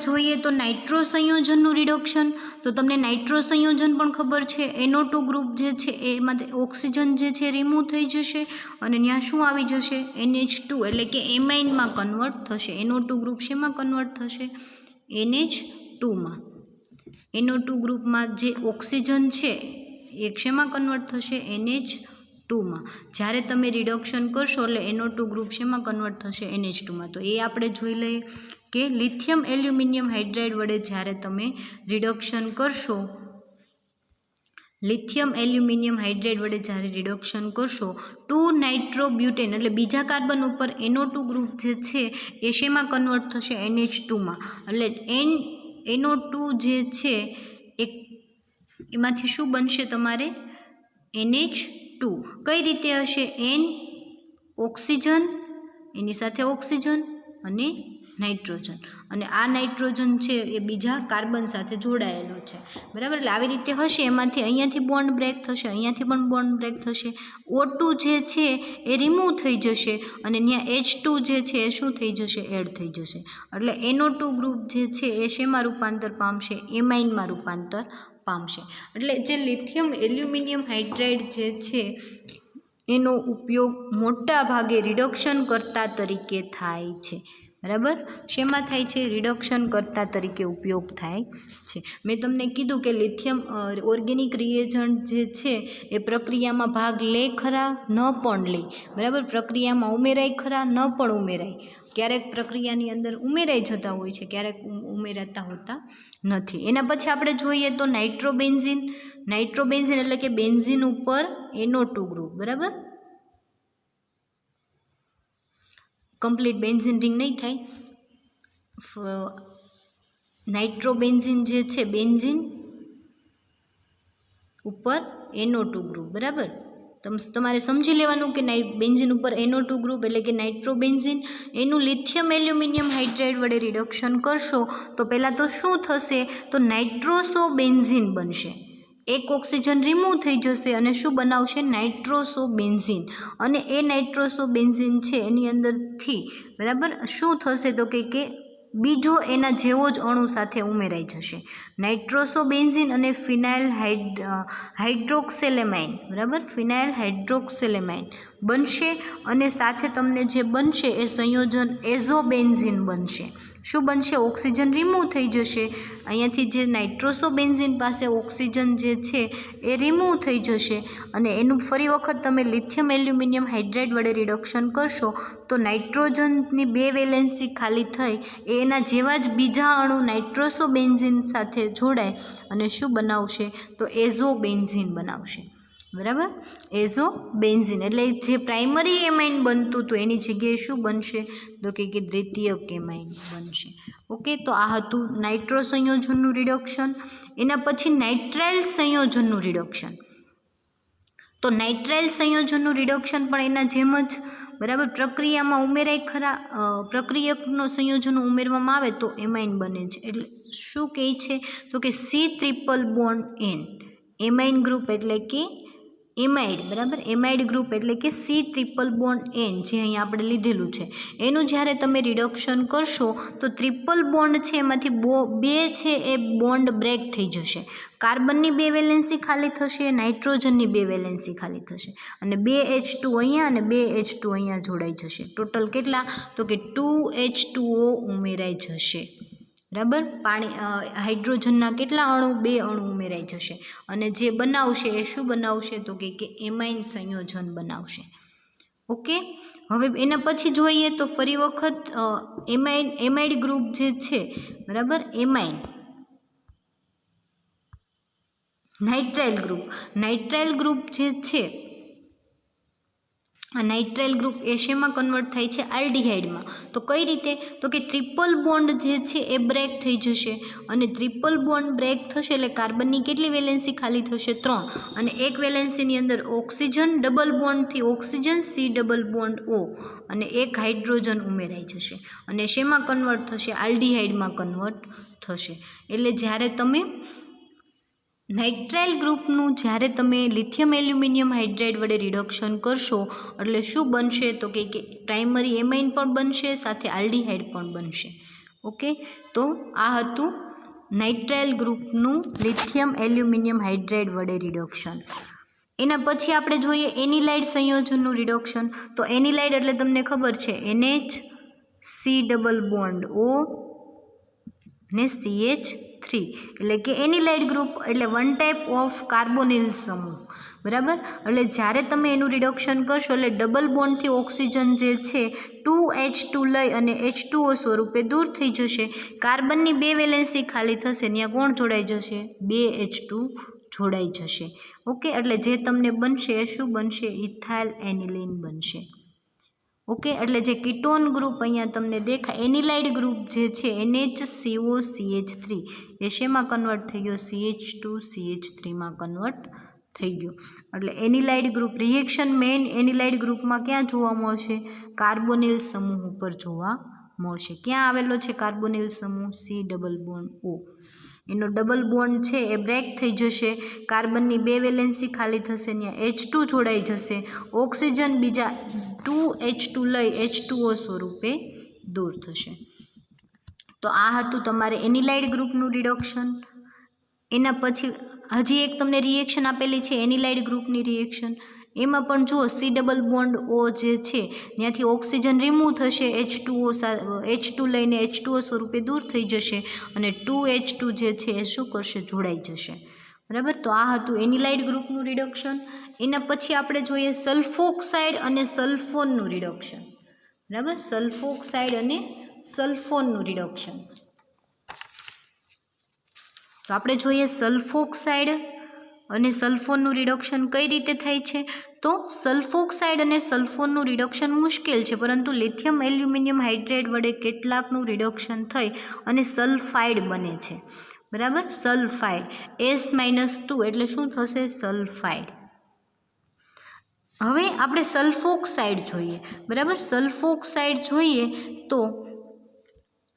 જોઈએ તો નાઇટ્રો સંયોજનનું રિડક્શન. તો તમને નાઇટ્રો સંયોજન પણ ખબર છે. NO2 ગ્રુપ જે છે એમાં ઓક્સિજન જે છે રિમૂવ થઈ જશે અને ત્યાં શું આવી જશે? NH2 એટલે કે એમાઇનમાં કન્વર્ટ થશે. NO2 ગ્રુપ શેમાં કન્વર્ટ થશે? NH2માં. NO2 ગ્રુપમાં જે ઓક્સિજન છે એ શેમાં કન્વર્ટ થશે? NH2માં. જ્યારે તમે રિડક્શન કરશો એટલે NO2 ગ્રુપ શેમાં કન્વર્ટ થશે? NH2માં. તો એ આપણે જોઈ લઈએ કે લિથિયમ એલ્યુમિનિયમ હાઇડ્રાઇડ વડે જ્યારે તમે રિડક્શન કરશો, લિથિયમ એલ્યુમિનિયમ હાઇડ્રાઇડ વડે જ્યારે રિડક્શન કરશો 2 નાઇટ્રોબ્યુટેન એટલે બીજા કાર્બન ઉપર NO2 ગ્રુપ જે છે એ શેમાં કન્વર્ટ થશે? NH2માં. એટલે NO2 જે છે એમાંથી શું બનશે તમારે? NH2. કઈ રીતે હશે? N ઓક્સિજન, એની સાથે ઓક્સિજન અને નાઇટ્રોજન, અને આ નાઇટ્રોજન છે એ બીજા કાર્બન સાથે જોડાયેલો છે, બરાબર. એટલે આવી રીતે હશે. એમાંથી અહીંયાથી બોન્ડ બ્રેક થશે, અહીંયાથી પણ બોન્ડ બ્રેક થશે. O2 જે છે એ રિમૂવ થઈ જશે અને ત્યાં H2 જે છે એ શું થઈ જશે? એડ થઈ જશે. એટલે NO2 ગ્રુપ જે છે એ શેમાં રૂપાંતર પામશે? એમાઇનમાં રૂપાંતર પામશે. એટલે જે લિથિયમ એલ્યુમિનિયમ હાઇડ્રાઇડ જે છે એનો ઉપયોગ મોટા ભાગે રિડક્શન કર્તા તરીકે થાય છે, બરાબર. શેમાં થાય છે? રિડક્શન કર્તા તરીકે ઉપયોગ થાય છે. મેં તમને કીધું કે લિથિયમ ઓર્ગેનિક રિએજન્ટ જે છે એ પ્રક્રિયામાં ભાગ લે ખરા? ન પણ લે, બરાબર. પ્રક્રિયામાં ઉમેરાય ખરા? ન પણ ઉમેરાય. ક્યારેક પ્રક્રિયાની અંદર ઉમેરાઈ જતા હોય છે, ક્યારેક ઉમેરાતા હોતા નથી. એના પછી આપણે જોઈએ તો નાઇટ્રોબેન્ઝિન. નાઇટ્રોબેન્ઝિન એટલે કે બેન્ઝિન ઉપર NO2 ગ્રુપ, બરાબર. કમ્પ્લીટ બેન્ઝિન રિંગ નહીં થાય. નાઇટ્રોબેન્ઝિન જે છે બેન્ઝિન ઉપર NO2 ગ્રુપ, બરાબર. તમારે સમજી લેવાનું કે બેન્ઝિન ઉપર NO2 ગ્રુપ એટલે કે નાઇટ્રોબેન્ઝિન, એનું લિથિયમ એલ્યુમિનિયમ હાઇડ્રાઇડ વડે રિડક્શન કરશો તો પહેલાં તો શું થશે? તો નાઇટ્રોસોબેન્ઝિન બનશે. એક ઓક્સિજન રિમૂવ થઈ જશે અને શું બનાવશે? નાઇટ્રોસોબેન્ઝિન. અને એ નાઇટ્રોસોબેન્ઝિન છે એની અંદરથી, બરાબર, શું થશે? તો કે બીજો એના જેવો જ અણુ સાથે ઉમેરાઈ જશે. નાઇટ્રોસોબેન્ઝિન અને ફિનાઇલ હાઇડ્રોક્સેલેમાઇન, બરાબર, ફિનાઇલ હાઇડ્રોક્સેલેમાઇન બનશે અને સાથે તમને જે બનશે એ સંયોજન એઝોબેન્ઝિન બનશે. શું બનશે? ઓક્સિજન રિમૂવ થઈ જશે. અહીંયાથી જે નાઇટ્રોસોબેન્ઝિન પાસે ઓક્સિજન જે છે એ રિમૂવ થઈ જશે અને એનું ફરી વખત તમે લિથિયમ એલ્યુમિનિયમ હાઇડ્રાઇડ વડે રિડક્શન કરશો તો નાઇટ્રોજનની 2 વેલેન્સી ખાલી થઈ એના જેવા જ બીજા અણુ નાઇટ્રોસોબેન્ઝિન સાથે જોડાય અને શું બનાવશે? તો એઝોબેન્ઝિન બનાવશે, બરાબર. એઝોબેન્ઝિન એટલે જે પ્રાઇમરી એમાઇન બનતું હતું એની જગ્યાએ શું બનશે? તો કે દ્વિતીયક એમાઇન બનશે. ઓકે, તો આ હતું નાઇટ્રો સંયોજનનું રિડક્શન. એના પછી નાઇટ્રાઇલ સંયોજનનું રિડક્શન. તો નાઇટ્રાઇલ સંયોજનનું રિડક્શન પણ એના જેમ જ, બરાબર, પ્રક્રિયામાં ઉમેરાય ખરા? પ્રક્રિયકનો સંયોજનો ઉમેરવામાં આવે તો એમાઇન બને છે. એટલે શું કહે છે? તો કે C∧N. એમાઇન ગ્રુપ એટલે કે એમાઇડ, બરાબર. એમાઇડ ગ્રુપ એટલે કે C∧N જે અહીંયા આપણે લીધેલું છે એનું જ્યારે તમે રિડક્શન કરશો તો ટ્રિપલ બોન્ડ છે એમાંથી 2 છે એ બોન્ડ બ્રેક થઈ જશે. કાર્બનની 2 વેલેન્સી ખાલી થશે, નાઇટ્રોજનની 2 વેલેન્સી ખાલી થશે અને 2 H2 અહીંયા અને 2 H2 અહીંયા જોડાઈ જશે. ટોટલ કેટલા? તો કે 2 H2O ઉમેરાઈ જશે, બરાબર. પાણી હાઇડ્રોજનના કેટલા અણુ? 2 અણુ ઉમેરાઈ જશે અને જે બનાવશે એ શું બનાવશે? તો કે એમાઇન સંયોજન બનાવશે. ઓકે, હવે એના પછી જોઈએ તો ફરી વખત એમાઇડ ગ્રુપ જે છે, બરાબર, એમાઇન નાઇટ્રાઇલ ગ્રુપ જે છે, આ નાઇટ્રાઇલ ગ્રુપ એ શેમાં કન્વર્ટ થાય છે? આલ્ડીહાઇડમાં. તો કઈ રીતે? તો કે ટ્રિપલ બોન્ડ જે છે એ બ્રેક થઈ જશે, અને ટ્રિપલ બોન્ડ બ્રેક થશે એટલે કાર્બનની કેટલી વેલેન્સી ખાલી થશે? 3. અને એક વેલેન્સીની અંદર ઓક્સિજન, ડબલ બોન્ડથી oxygen, C double bond O, અને એક હાઇડ્રોજન ઉમેરાઈ જશે, અને શેમાં કન્વર્ટ થશે? આલ્ડીહાઇડમાં કન્વર્ટ થશે. એટલે જ્યારે તમે નાઇટ્રાઇલ ગ્રુપનું જ્યારે તમે લિથિયમ એલ્યુમિનિયમ હાઇડ્રાઇડ વડે રિડક્શન કરશો એટલે શું બનશે? તો કે પ્રાઇમરી એમાઇન પણ બનશે, સાથે આલ્ડીહાઇડ પણ બનશે. ઓકે, તો આ હતું નાઇટ્રાઇલ ગ્રુપનું લિથિયમ એલ્યુમિનિયમ હાઇડ્રાઇડ વડે રિડક્શન. એના પછી આપણે જોઈએ એનિલાઇડ સંયોજનનું રિડક્શન. તો એનિલાઇડ એટલે તમને ખબર છે NH, C double bond O ને CH3, એટલે કે એનિલાઇડ ગ્રુપ એટલે વન ટાઈપ ઓફ કાર્બોનિલ સમૂહ, બરાબર. એટલે જ્યારે તમે એનું રિડક્શન કરશો એટલે ડબલ બોન્ડથી ઓક્સિજન જે છે 2H2 લઈ અને H2O સ્વરૂપે દૂર થઈ જશે. કાર્બનની 2 વેલેન્સી ખાલી થશે, ત્યાં કોણ જોડાઈ જશે? 2H2 જોડાઈ જશે. ઓકે, એટલે જે તમને બનશે એ શું બનશે? ઇથાઇલ એનિલિન બનશે. ઓકે, એટલે જે કીટોન ગ્રુપ અહીંયા તમને દેખાય એનિલાઇડ ગ્રુપ જે છે NHCOCH3 એ શેમાં કન્વર્ટ થઈ ગયો? CH2CH3માં કન્વર્ટ થઈ ગયો. એટલે એનિલાઇડ ગ્રુપ રિએક્શન મેઇન એનિલાઇડ ગ્રુપમાં ક્યાં જોવા મળશે? કાર્બોનિલ સમૂહ ઉપર જોવા મળશે. ક્યાં આવેલો છે કાર્બોનિલ સમૂહ? C double bond O. એનો ડબલ બોન્ડ છે એ બ્રેક થઈ જશે, કાર્બનની 2 વેલેન્સી ખાલી થશે, ત્યાં H2 જોડાઈ જશે, ઓક્સિજન બીજા 2H2 લઈ H2O સ્વરૂપે દૂર થશે. તો આ હતું તમારે એનિલાઇડ ગ્રુપનું રિડક્શન. એના પછી હજી એક તમને રિએક્શન આપેલી છે એનિલાઇડ ગ્રુપની રિએક્શન. એમાં પણ જુઓ C ડબલ બોન્ડ O જે છે ત્યાંથી ઓક્સિજન રિમૂવ થશે, H2 લઈને H2O સ્વરૂપે દૂર થઈ જશે, અને 2H2 જે છે એ શું કરશે? જોડાઈ જશે, બરાબર. તો આ હતું એનિલાઇડ ગ્રુપનું રિડક્શન. એના પછી આપણે જોઈએ સલ્ફોક્સાઇડ અને સલ્ફોનનું રિડક્શન, બરાબર. સલ્ફોક્સાઇડ અને સલ્ફોનનું રિડક્શન. તો આપણે જોઈએ સલ્ફોક્સાઇડ અને સલ્ફોનનું રિડક્શન કઈ રીતે થાય છે. તો સલ્ફોક્સાઇડ અને સલ્ફોનનું રિડક્શન મુશ્કેલ છે, પરંતુ લિથિયમ એલ્યુમિનિયમ હાઇડ્રાઇડ વડે કેટલાકનું રિડક્શન થઈ અને સલ્ફાઇડ બને છે, બરાબર. સલ્ફાઇડ S-2 એટલે શું થશે? સલ્ફાઇડ. હવે આપણે સલ્ફોક્સાઇડ જોઈએ, બરાબર. સલ્ફોક્સાઇડ જોઈએ તો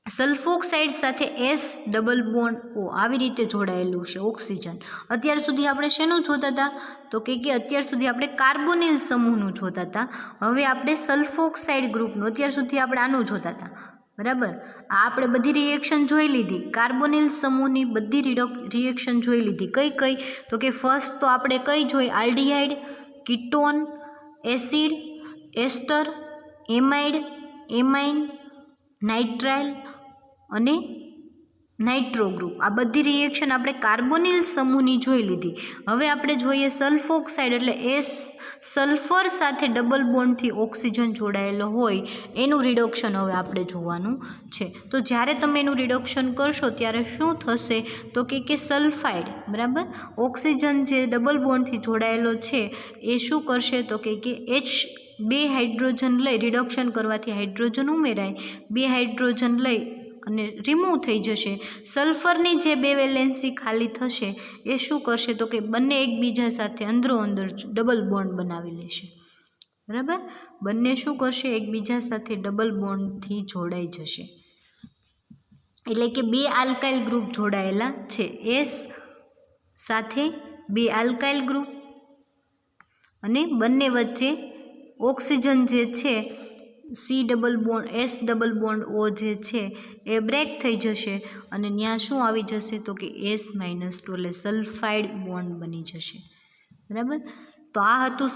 સલ્ફોક્સાઇડ સાથે S ડબલ બોન્ડ O આવી રીતે જોડાયેલું છે ઓક્સિજન. અત્યાર સુધી આપણે શેનું જોતા હતા? તો કે અત્યાર સુધી આપણે કાર્બોનિલ સમૂહનું જોતા હતા. હવે આપણે સલ્ફોક્સાઇડ ગ્રુપનું, અત્યાર સુધી આપણે આનું જોતા હતા, બરાબર. આ આપણે બધી રિએક્શન જોઈ લીધી, કાર્બોનિલ સમૂહની બધી રિએક્શન જોઈ લીધી. કઈ કઈ? તો કે ફર્સ્ટ તો આપણે કઈ જોઈ? આલ્ડીહાઇડ, કીટોન, એસિડ, એસ્ટર, એમાઇડ, એમાઇન, નાઇટ્રાઇલ અને નાઇટ્રો ગ્રુપ. આ બધી રિએક્શન આપણે કાર્બોનિલ સમૂહની જોઈ લીધી. હવે આપણે જોઈએ સલ્ફોક્સાઇડ એટલે S સલ્ફર સાથે ડબલ બોન્ડથી ઓક્સિજન જોડાયેલો હોય એનું રિડક્શન હવે આપણે જોવાનું છે. તો જ્યારે તમે એનું રિડક્શન કરશો ત્યારે શું થશે? તો કે સલ્ફાઇડ, બરાબર, ઓક્સિજન જે ડબલ બોન્ડથી જોડાયેલો છે એ શું કરશે? તો કે બે હાઇડ્રોજન લઈ રિડક્શન કરવાથી હાઇડ્રોજન ઉમેરાય, 2 હાઇડ્રોજન લઈ અને રિમૂવ થઈ જશે. સલ્ફરની જે 2 વેલેન્સી ખાલી થશે એ શું કરશે? તો કે બંને એકબીજા સાથે અંદરો અંદર ડબલ બોન્ડ બનાવી લેશે, બરાબર. બંને શું કરશે? એકબીજા સાથે ડબલ બોન્ડથી જોડાઈ જશે. એટલે કે 2 આલ્કાઇલ ગ્રુપ જોડાયેલા છે, S સાથે 2 આલ્કાઇલ ગ્રુપ, અને બંને વચ્ચે ઓક્સિજન જે છે C double bond S double bond O જે છે એ બ્રેક થઈ જશે, અને ત્યાં શું આવી જશે? તો કે S-2 એટલે સલ્ફાઇડ બોન્ડ બની જશે, બરાબર. તો આ હતું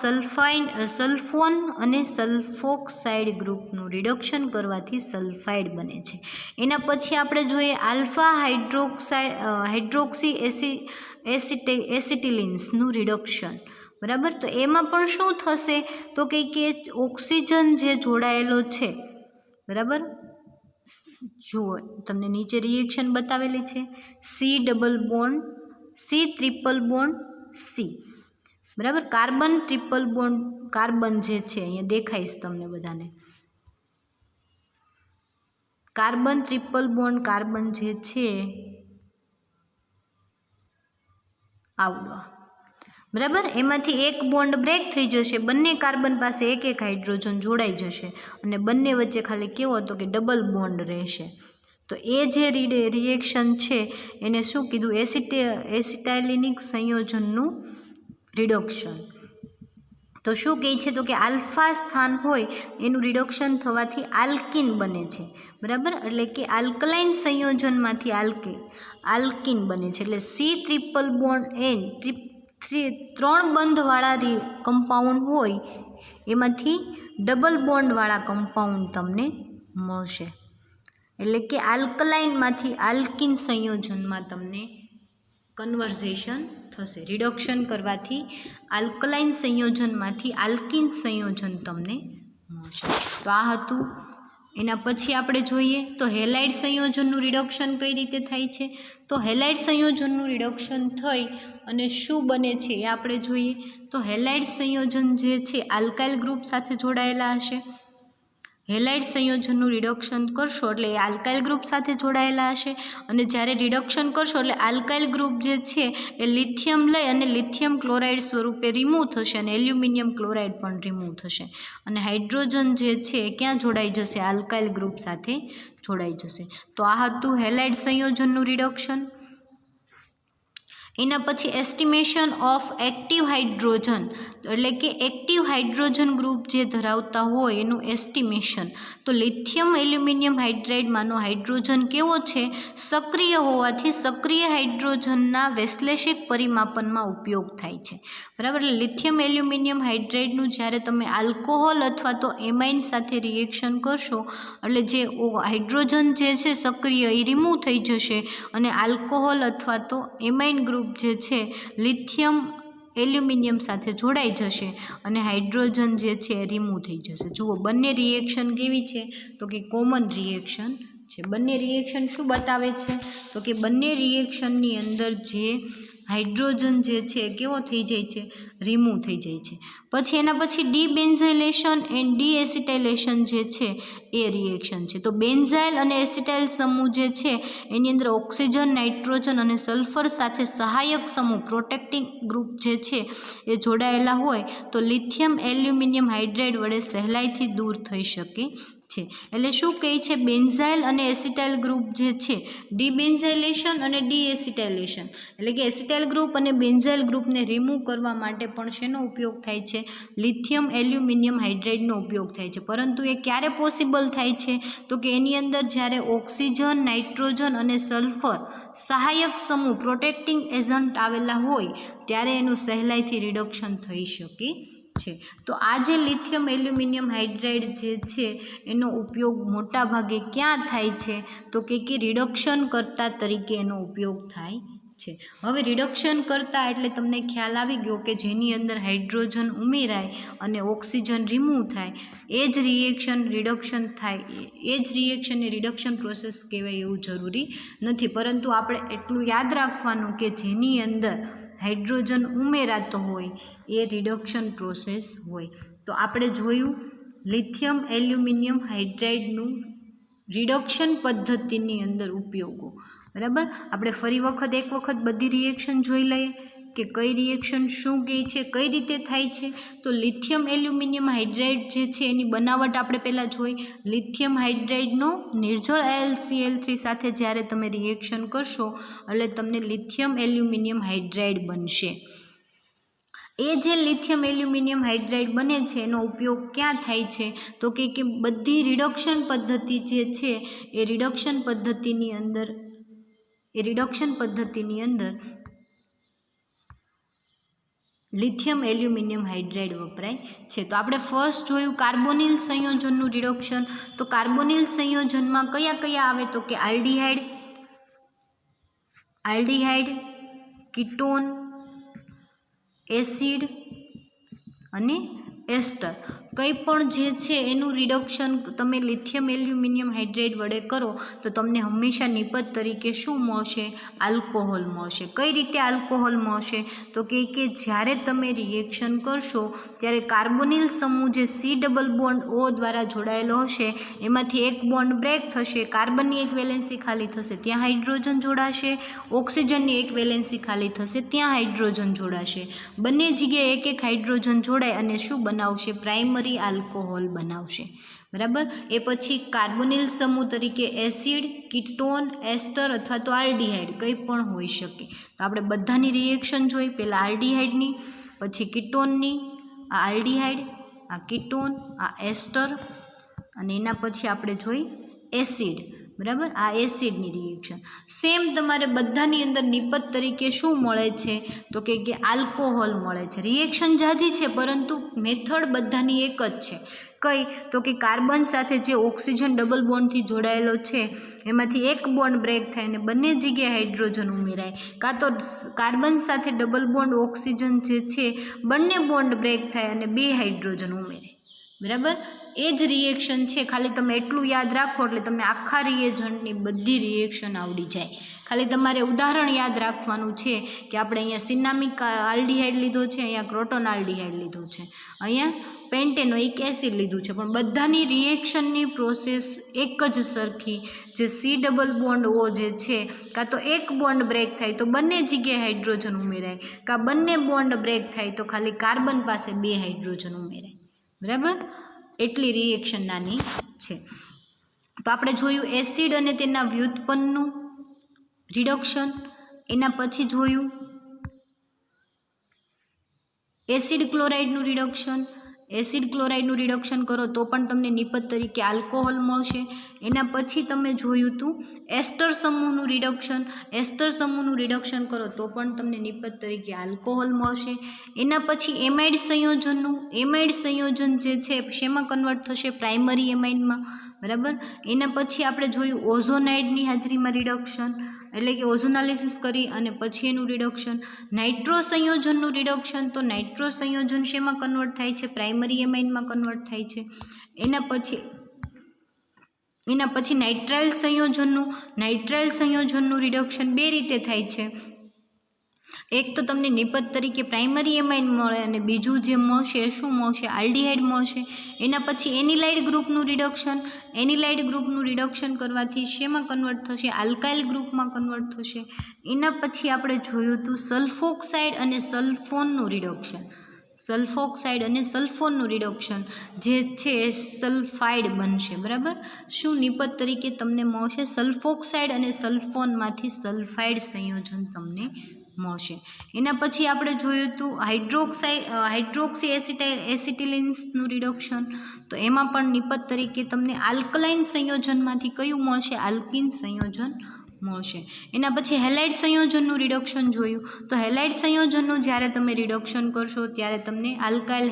સલ્ફોન અને સલ્ફોક્સાઇડ ગ્રુપનું રિડક્શન કરવાથી સલ્ફાઇડ બને છે. એના પછી આપણે જોઈએ આલ્ફા હાઇડ્રોક્સી એસિટિલિન્સનું રિડક્શન, बराबर। तो एमां पण शुं थशे तो के ऑक्सिजन जे जोड़ायेलो छे, बराबर। जुओ तमने नीचे रिएक्शन बतावेली छे, C double bond C triple bond C, बराबर। कार्बन ट्रिपल बॉन्ड कार्बन जे छे अहींया देखाईश तमने बधाने, कार्बन ट्रिपल बॉन्ड कार्बन जे छे आवडो, बराबर। एमांथी एक बॉन्ड ब्रेक थई जशे, बंने कार्बन पासे एक एक हाइड्रोजन जोड़ाई जशे अने बंने वच्चे खाली केवो तो कि डबल बॉन्ड रहेशे। तो ए जे रिएक्शन छे एने शुं कीधुं, एसिटाइलिनिक संयोजननुं रिडक्शन। तो शुं कहे छे तो कि आल्फा स्थान होय एनुं रिडक्शन थवाथी आल्कीन बने छे, बराबर। एटले कि आल्कलाइन संयोजनमांथी आल्कीन बने छे। एटले सी ट्रिपल बॉन्ड एन 3 बंधवाळा कंपाउंड होय एमांथी डबल बॉन्डवाळा कंपाउंड तमने मळशे। एटले कि आल्कलाइन मांथी आल्कीन संयोजन में तमने कन्वर्जेशन थशे, रिडक्शन करवाथी आल्कलाइन संयोजन मांथी आल्कीन संयोजन तमने मळशे। तो आ हतुं। एना पछी आपणे जोईए तो हेलाइड संयोजननुं रिडक्शन कई रीते थाय छे। तो हेलाइड संयोजननुं रिडक्शन थई अने शुं बने छे ए आपणे जोईए। तो हेलाइड संयोजन जे छे आल्काइल ग्रुप साथे जोड़ायेला हशे। हेलाइड संयोजननुं रिडक्शन करशो एटले ए आल्काइल ग्रुप साथे जोड़ायेला हशे अने ज्यारे रिडक्शन करशो एटले आल्काइल ग्रुप जे छे ए लिथियम लई अने लिथियम क्लोराइड स्वरूपे रिमूव थशे अने एल्युमिनियम क्लोराइड पण रिमूव थशे अने हाइड्रोजन जे छे क्यां जोड़ाई जशे, आल्काइल ग्रुप साथे जोड़ाई जशे। तो आ हतुं हेलाइड संयोजननुं रिडक्शन। एना पछी एस्टिमेशन ऑफ एक्टिव हाइड्रोजन, एटले कि एक्टिव हाइड्रोजन ग्रुप जे धरावता होय एनुं एस्टिमेशन। तो लिथियम एल्युमिनियम हाइड्राइड मानो हाइड्रोजन केवो छे, सक्रिय होवाथी सक्रिय हाइड्रोजनना वैश्लेषिक परिमापन में उपयोग थाय छे, बराबर। लिथियम एल्युमिनियम हाइड्राइडनुं ज्यारे तमे आल्कोहोल अथवा तो एमाइन साथे रिएक्शन करशो एटले जे हाइड्रोजन जे छे सक्रिय ए रिमूव थई जशे अने आल्कोहोल अथवा तो एमाइन ग्रुप जे छे लिथियम एल्युमिनियम साथे जोड़ाई जशे अने हाइड्रोजन जे छे रिमूव थई जशे। जुओ बंने रिएक्शन केवी छे तो कि कॉमन रिएक्शन छे। बंने रिएक्शन शुं बतावे छे तो कि बंने रिएक्शननी अंदर जे हाइड्रोजन जे छे केवो थई जाय छे, रिमूव थई जाय छे। पछी एना पछी डीबेन्झाइलेशन एंड डीएसिटाइलेशन जे छे ए रिएक्शन छे। तो बेन्झाइल अने एसिटाइल समूह जे छे एनी अंदर ऑक्सिजन, नाइट्रोजन अने सल्फर साथे सहायक समूह प्रोटेक्टिंग ग्रुप जे छे ए जोड़ायेला होय तो लिथियम एल्युमिनियम हाइड्राइड वडे सहेलाईथी दूर थई शके छे। एटले शुं कहे छे, बेन्झाइल अने एसिटाइल ग्रुप जे छे डीबेन्झाइलेशन अने डीएसिटाइलेशन एटले कि एसिटाइल ग्रुप अने बेन्झाइल ग्रुप ने रिमूव करवा माटे पण शेनो उपयोग थाय छे, लिथियम एल्युमिनियम हाइड्राइडनो उपयोग थाय छे। परंतु ए क्यारे पॉसिबल थाय छे तो कि एनी अंदर ज्यारे ऑक्सिजन, नाइट्रोजन अने सल्फर सहायक समूह प्रोटेक्टिंग एजंट आवेला होय त्यारे एनुं सहेलाईथी रिडक्शन थई शके छे। तो आ जे लिथियम एल्युमिनियम हाइड्राइड जे छे एनो उपयोग मोटा भागे क्यां थाय छे तो कि रिडक्शन करता तरीके एनो उपयोग थाय छे। हवे रिडक्शन करता एटले तमने ख्याल आवी गयो कि जेनी अंदर हाइड्रोजन उमेराय अने ऑक्सिजन रिमूव थाय ए ज रिएक्शन रिडक्शन थाय, ए ज रिएक्शन ने रिडक्शन प्रोसेस कहेवाय एवुं जरूरी नथी। परंतु आपणे एटलुं याद राखवानुं कि जेनी अंदर हाइड्रोजन उमेरातो होय ए रिडक्शन प्रोसेस होय। तो आपणे जोयुं लिथियम एल्युमिनियम हाइड्राइडनुं रिडक्शन पद्धतिनी अंदर उपयोगो, बराबर। आपणे फरी वखत एक वखत बधी रिएक्शन जोई लईए कि कई रिएक्शन शुं कहे छे, कई रीते थाय छे। तो लिथियम एल्युमिनियम हाइड्राइड जे छे एनी बनावट आपणे पहेला जोई। लिथियम हाइड्राइडनो निर्जळ AlCl3 साथे ज्यारे तमे रिएक्शन करशो એટલે તમને लिथियम एल्युमिनियम हाइड्राइड बनशे। ए जे लिथियम एल्युमिनियम हाइड्राइड बने छे एनो उपयोग क्या थाय छे तो कि बधी रिडक्शन पद्धति जे छे ए रिडक्शन पद्धतिनी अंदर लिथियम एल्युमिनियम हाइड्राइड वपराय छे। तो आपणे फर्स्ट जोयुं कार्बोनिल संयोजननुं रिडक्शन। तो कार्बोनिल संयोजन में कया कया आवे तो कि आल्डिहाइड, कीटोन, एसिड અને એસ્ટર કંઈ પણ જે છે એનું રિડક્શન તમે લિથિયમ એલ્યુમિનિયમ હાઇડ્રેટ વડે કરો તો તમને હંમેશા નિપજ તરીકે શું મળશે? આલ્કોહોલ મળશે. કઈ રીતે આલ્કોહોલ મળશે? તો કે જ્યારે તમે રિએક્શન કરશો ત્યારે કાર્બોનિલ સમૂહ જે C+O દ્વારા જોડાયેલો હશે એમાંથી એક બોન્ડ બ્રેક થશે, કાર્બનની એક વેલેન્સી ખાલી થશે, ત્યાં હાઇડ્રોજન જોડાશે, ઓક્સિજનની એક વેલેન્સી ખાલી થશે, ત્યાં હાઇડ્રોજન જોડાશે. બંને જગ્યાએ એક એક હાઇડ્રોજન જોડાય અને શું બનાવશે? પ્રાઇમરી આલ્કોહોલ બનાવશે. બરાબર. એ પછી કાર્બોનિલ સમૂહ તરીકે એસિડ, કીટોન, એસ્ટર અથવા તો આલ્ડીહાઇડ કંઈ પણ હોઈ શકે. તો આપણે બધાની રિએક્શન જોઈ. પહેલાં આલ્ડીહાઇડની, પછી કીટોનની, આ આલ્ડીહાઇડ, આ કીટોન, આ એસ્ટર, અને એના પછી આપણે જોઈ એસિડ. બરાબર. આ એસિડની રિએક્શન સેમ તમારે બધાની અંદર નિપજ તરીકે શું મળે છે? તો કે આલ્કોહોલ મળે છે. રિએક્શન ઝાઝી છે પરંતુ મેથડ બધાની એક જ છે. કઈ? તો કે કાર્બન સાથે જે ઓક્સિજન ડબલ બોન્ડથી જોડાયેલો છે એમાંથી એક બોન્ડ બ્રેક થાય અને બંને જગ્યાએ હાઇડ્રોજન ઉમેરાય, કાં તો કાર્બન સાથે ડબલ બોન્ડ ઓક્સિજન જે છે બંને બોન્ડ બ્રેક થાય અને બે હાઇડ્રોજન ઉમેરાય. બરાબર. એ જ રિએક્શન છે. ખાલી તમે એટલું યાદ રાખો એટલે તમને આખા રિએજન્ટની બધી રિએક્શન આવડી જાય. ખાલી તમારે ઉદાહરણ યાદ રાખવાનું છે કે આપણે અહીંયા સિનામિક આલ્ડીહાઇડ લીધો છે, અહીંયા ક્રોટોન આલ્ડીહાઇડ લીધો છે, અહીંયા પેન્ટેનોઇક એસિડ લીધું છે, પણ બધાની રિએક્શનની પ્રોસેસ એક જ સરખી. જે C+O જે છે કાં તો એક બોન્ડ બ્રેક થાય તો બંને જગ્યાએ હાઇડ્રોજન ઉમેરાય, કાં બંને બોન્ડ બ્રેક થાય તો ખાલી કાર્બન પાસે બે હાઇડ્રોજન ઉમેરાય. બરાબર. એટલી રિએક્શન નાની છે. તો આપણે જોયું એસિડ અને તેના વ્યુત્પન્નનું રિડક્શન. એના પછી જોયું એસિડ ક્લોરાઇડનું રિડક્શન. એસિડ ક્લોરાઇડનું રિડક્શન કરો તો પણ તમને નિપજ તરીકે આલ્કોહોલ મળશે. એના પછી તમે જોયું હતું એસ્ટર સમૂહનું રિડક્શન. એસ્ટર સમૂહનું રિડક્શન કરો તો પણ તમને નિપજ તરીકે આલ્કોહોલ મળશે. એના પછી એમાઇડ સંયોજનનું. એમાઇડ સંયોજન જે છે શેમાં કન્વર્ટ થશે? પ્રાઇમરી એમાઇડમાં. બરાબર. એના પછી આપણે જોયું ઓઝોનાઇડની હાજરીમાં રિડક્શન, એટલે કે ઓઝોનાલિસિસ કરી અને પછી એનું રિડક્શન. નાઇટ્રો સંયોજનનું રિડક્શન. તો નાઇટ્રો સંયોજન શેમાં કન્વર્ટ થાય છે? પ્રાઇમરી એમાઇનમાં કન્વર્ટ થાય છે. એના પછી નાઇટ્રાઇલ સંયોજનનું રિડક્શન બે રીતે થાય છે. એક તો તમને નિપજ તરીકે પ્રાઇમરી એમાઇન મળે અને બીજું જે મળશે શું મળશે? આલ્ડીહાઇડ મળશે. એના પછી એનિલાઇડ ગ્રુપનું રિડક્શન. એનિલાઇડ ગ્રુપનું રિડક્શન કરવાથી શેમાં કન્વર્ટ થશે? આલ્કાઇલ ગ્રુપમાં કન્વર્ટ થશે. એના પછી આપણે જોયું હતું સલ્ફોક્સાઇડ અને સલ્ફોનનું રિડક્શન. સલ્ફોક્સાઇડ અને સલ્ફોનનું રિડક્શન જે છે એ સલ્ફાઇડ બનશે. બરાબર. શું નિપજ તરીકે તમને મળશે? સલ્ફોક્સાઇડ અને સલ્ફોનમાંથી સલ્ફાઇડ સંયોજન તમને મળશે. એના પછી આપણે જોયું હતું હાઇડ્રોક્સી એસિટિલિન્સનું રિડક્શન. તો એમાં પણ નિપજ તરીકે તમને આલ્કલાઇન સંયોજનમાંથી કયું મળશે? આલ્કિન સંયોજન મળશે. એના પછી હેલાઇડ સંયોજનનું રિડક્શન જોયું. તો હેલાઇડ સંયોજનનું જ્યારે તમે રિડક્શન કરશો ત્યારે તમને આલ્કાઇલ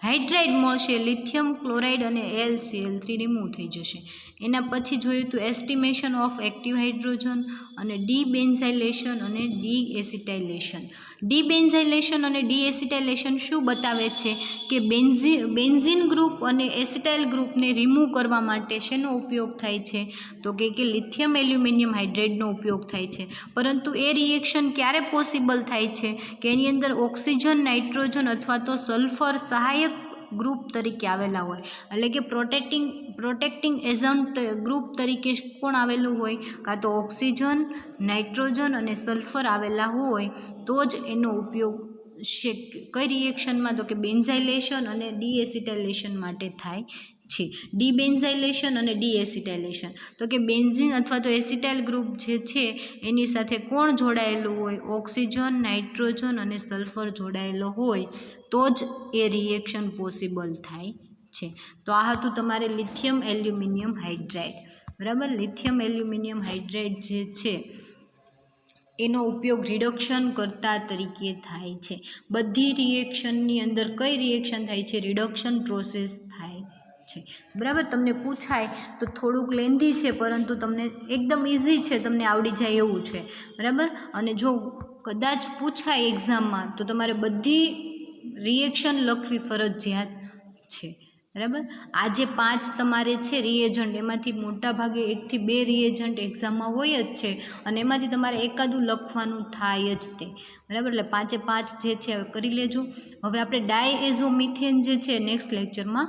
હાઇડ્રાઇડ મળશે. લિથિયમ ક્લોરાઇડ અને AlCl3 રિમૂવ થઈ જશે. એના પછી જોયું હતું એસ્ટિમેશન ઓફ એક્ટિવ હાઇડ્રોજન અને ડીબેન્ઝાઇલેશન અને ડીએસિટાઇલેશન. ડીબેન્ઝાઇલેશન અને ડીએસિટાઇલેશન શું બતાવે છે? કે બેન્ઝીન ગ્રુપ અને એસિટાઇલ ગ્રુપને રિમૂવ કરવા માટે શેનો ઉપયોગ થાય છે? તો કે લિથિયમ એલ્યુમિનિયમ હાઇડ્રેટનો ઉપયોગ થાય છે. પરંતુ એ રિએક્શન ક્યારે પોસિબલ થાય છે? કે એની અંદર ઓક્સિજન, નાઇટ્રોજન અથવા તો સલ્ફર સહાયક ગ્રુપ તરીકે આવેલા હોય, એટલે કે પ્રોટેક્ટિંગ એજન્ટ ગ્રુપ તરીકે કોણ આવેલું હોય? કાં તો ઓક્સિજન, નાઇટ્રોજન અને સલ્ફર આવેલા હોય તો જ એનો ઉપયોગ કઈ રિએક્શનમાં? તો કે બેન્ઝાઇલેશન અને ડીએસિટાઇલેશન માટે થાય છે. ડીબેન્ઝાઇલેશન અને ડીએસિટાઇલેશન. તો કે બેન્ઝીન અથવા તો એસિટાઇલ ગ્રુપ જે છે એની સાથે કોણ જોડાયેલું હોય? ઓક્સિજન, નાઇટ્રોજન અને સલ્ફર જોડાયેલો હોય તો જ એ રિએક્શન પોસિબલ થાય છે. તો આ હતું તમારે લિથિયમ એલ્યુમિનિયમ હાઇડ્રાઇડ. બરાબર. લિથિયમ એલ્યુમિનિયમ હાઇડ્રાઇડ જે છે એનો ઉપયોગ રિડક્શન કરતા તરીકે થાય છે. બધી રિએક્શનની અંદર કઈ રિએક્શન થાય છે? રિડક્શન પ્રોસેસ થાય છે. બરાબર. તમને પૂછાય તો થોડુંક લેન્ધી છે પરંતુ તમને એકદમ ઇઝી છે, તમને આવડી જાય એવું છે. બરાબર. અને જો કદાચ પૂછાય એક્ઝામમાં તો તમારે બધી રિએક્શન લખવી ફરજિયાત છે, બરાબર. આ જે 5 તમારે છે રિએજન્ટ, એમાંથી મોટા ભાગે 1 થી 2 રિએજન્ટ એક્ઝામમાં હોય જ છે અને એમાંથી તમારે એકાદું લખવાનું થાય જ તે, બરાબર. એટલે 5 જે છે હવે કરી લેજો. હવે આપણે ડાયએઝોમિથેન જે છે નેક્સ્ટ લેક્ચરમાં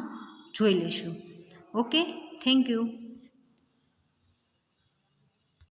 જોઈ લઈશું. Okay, thank you.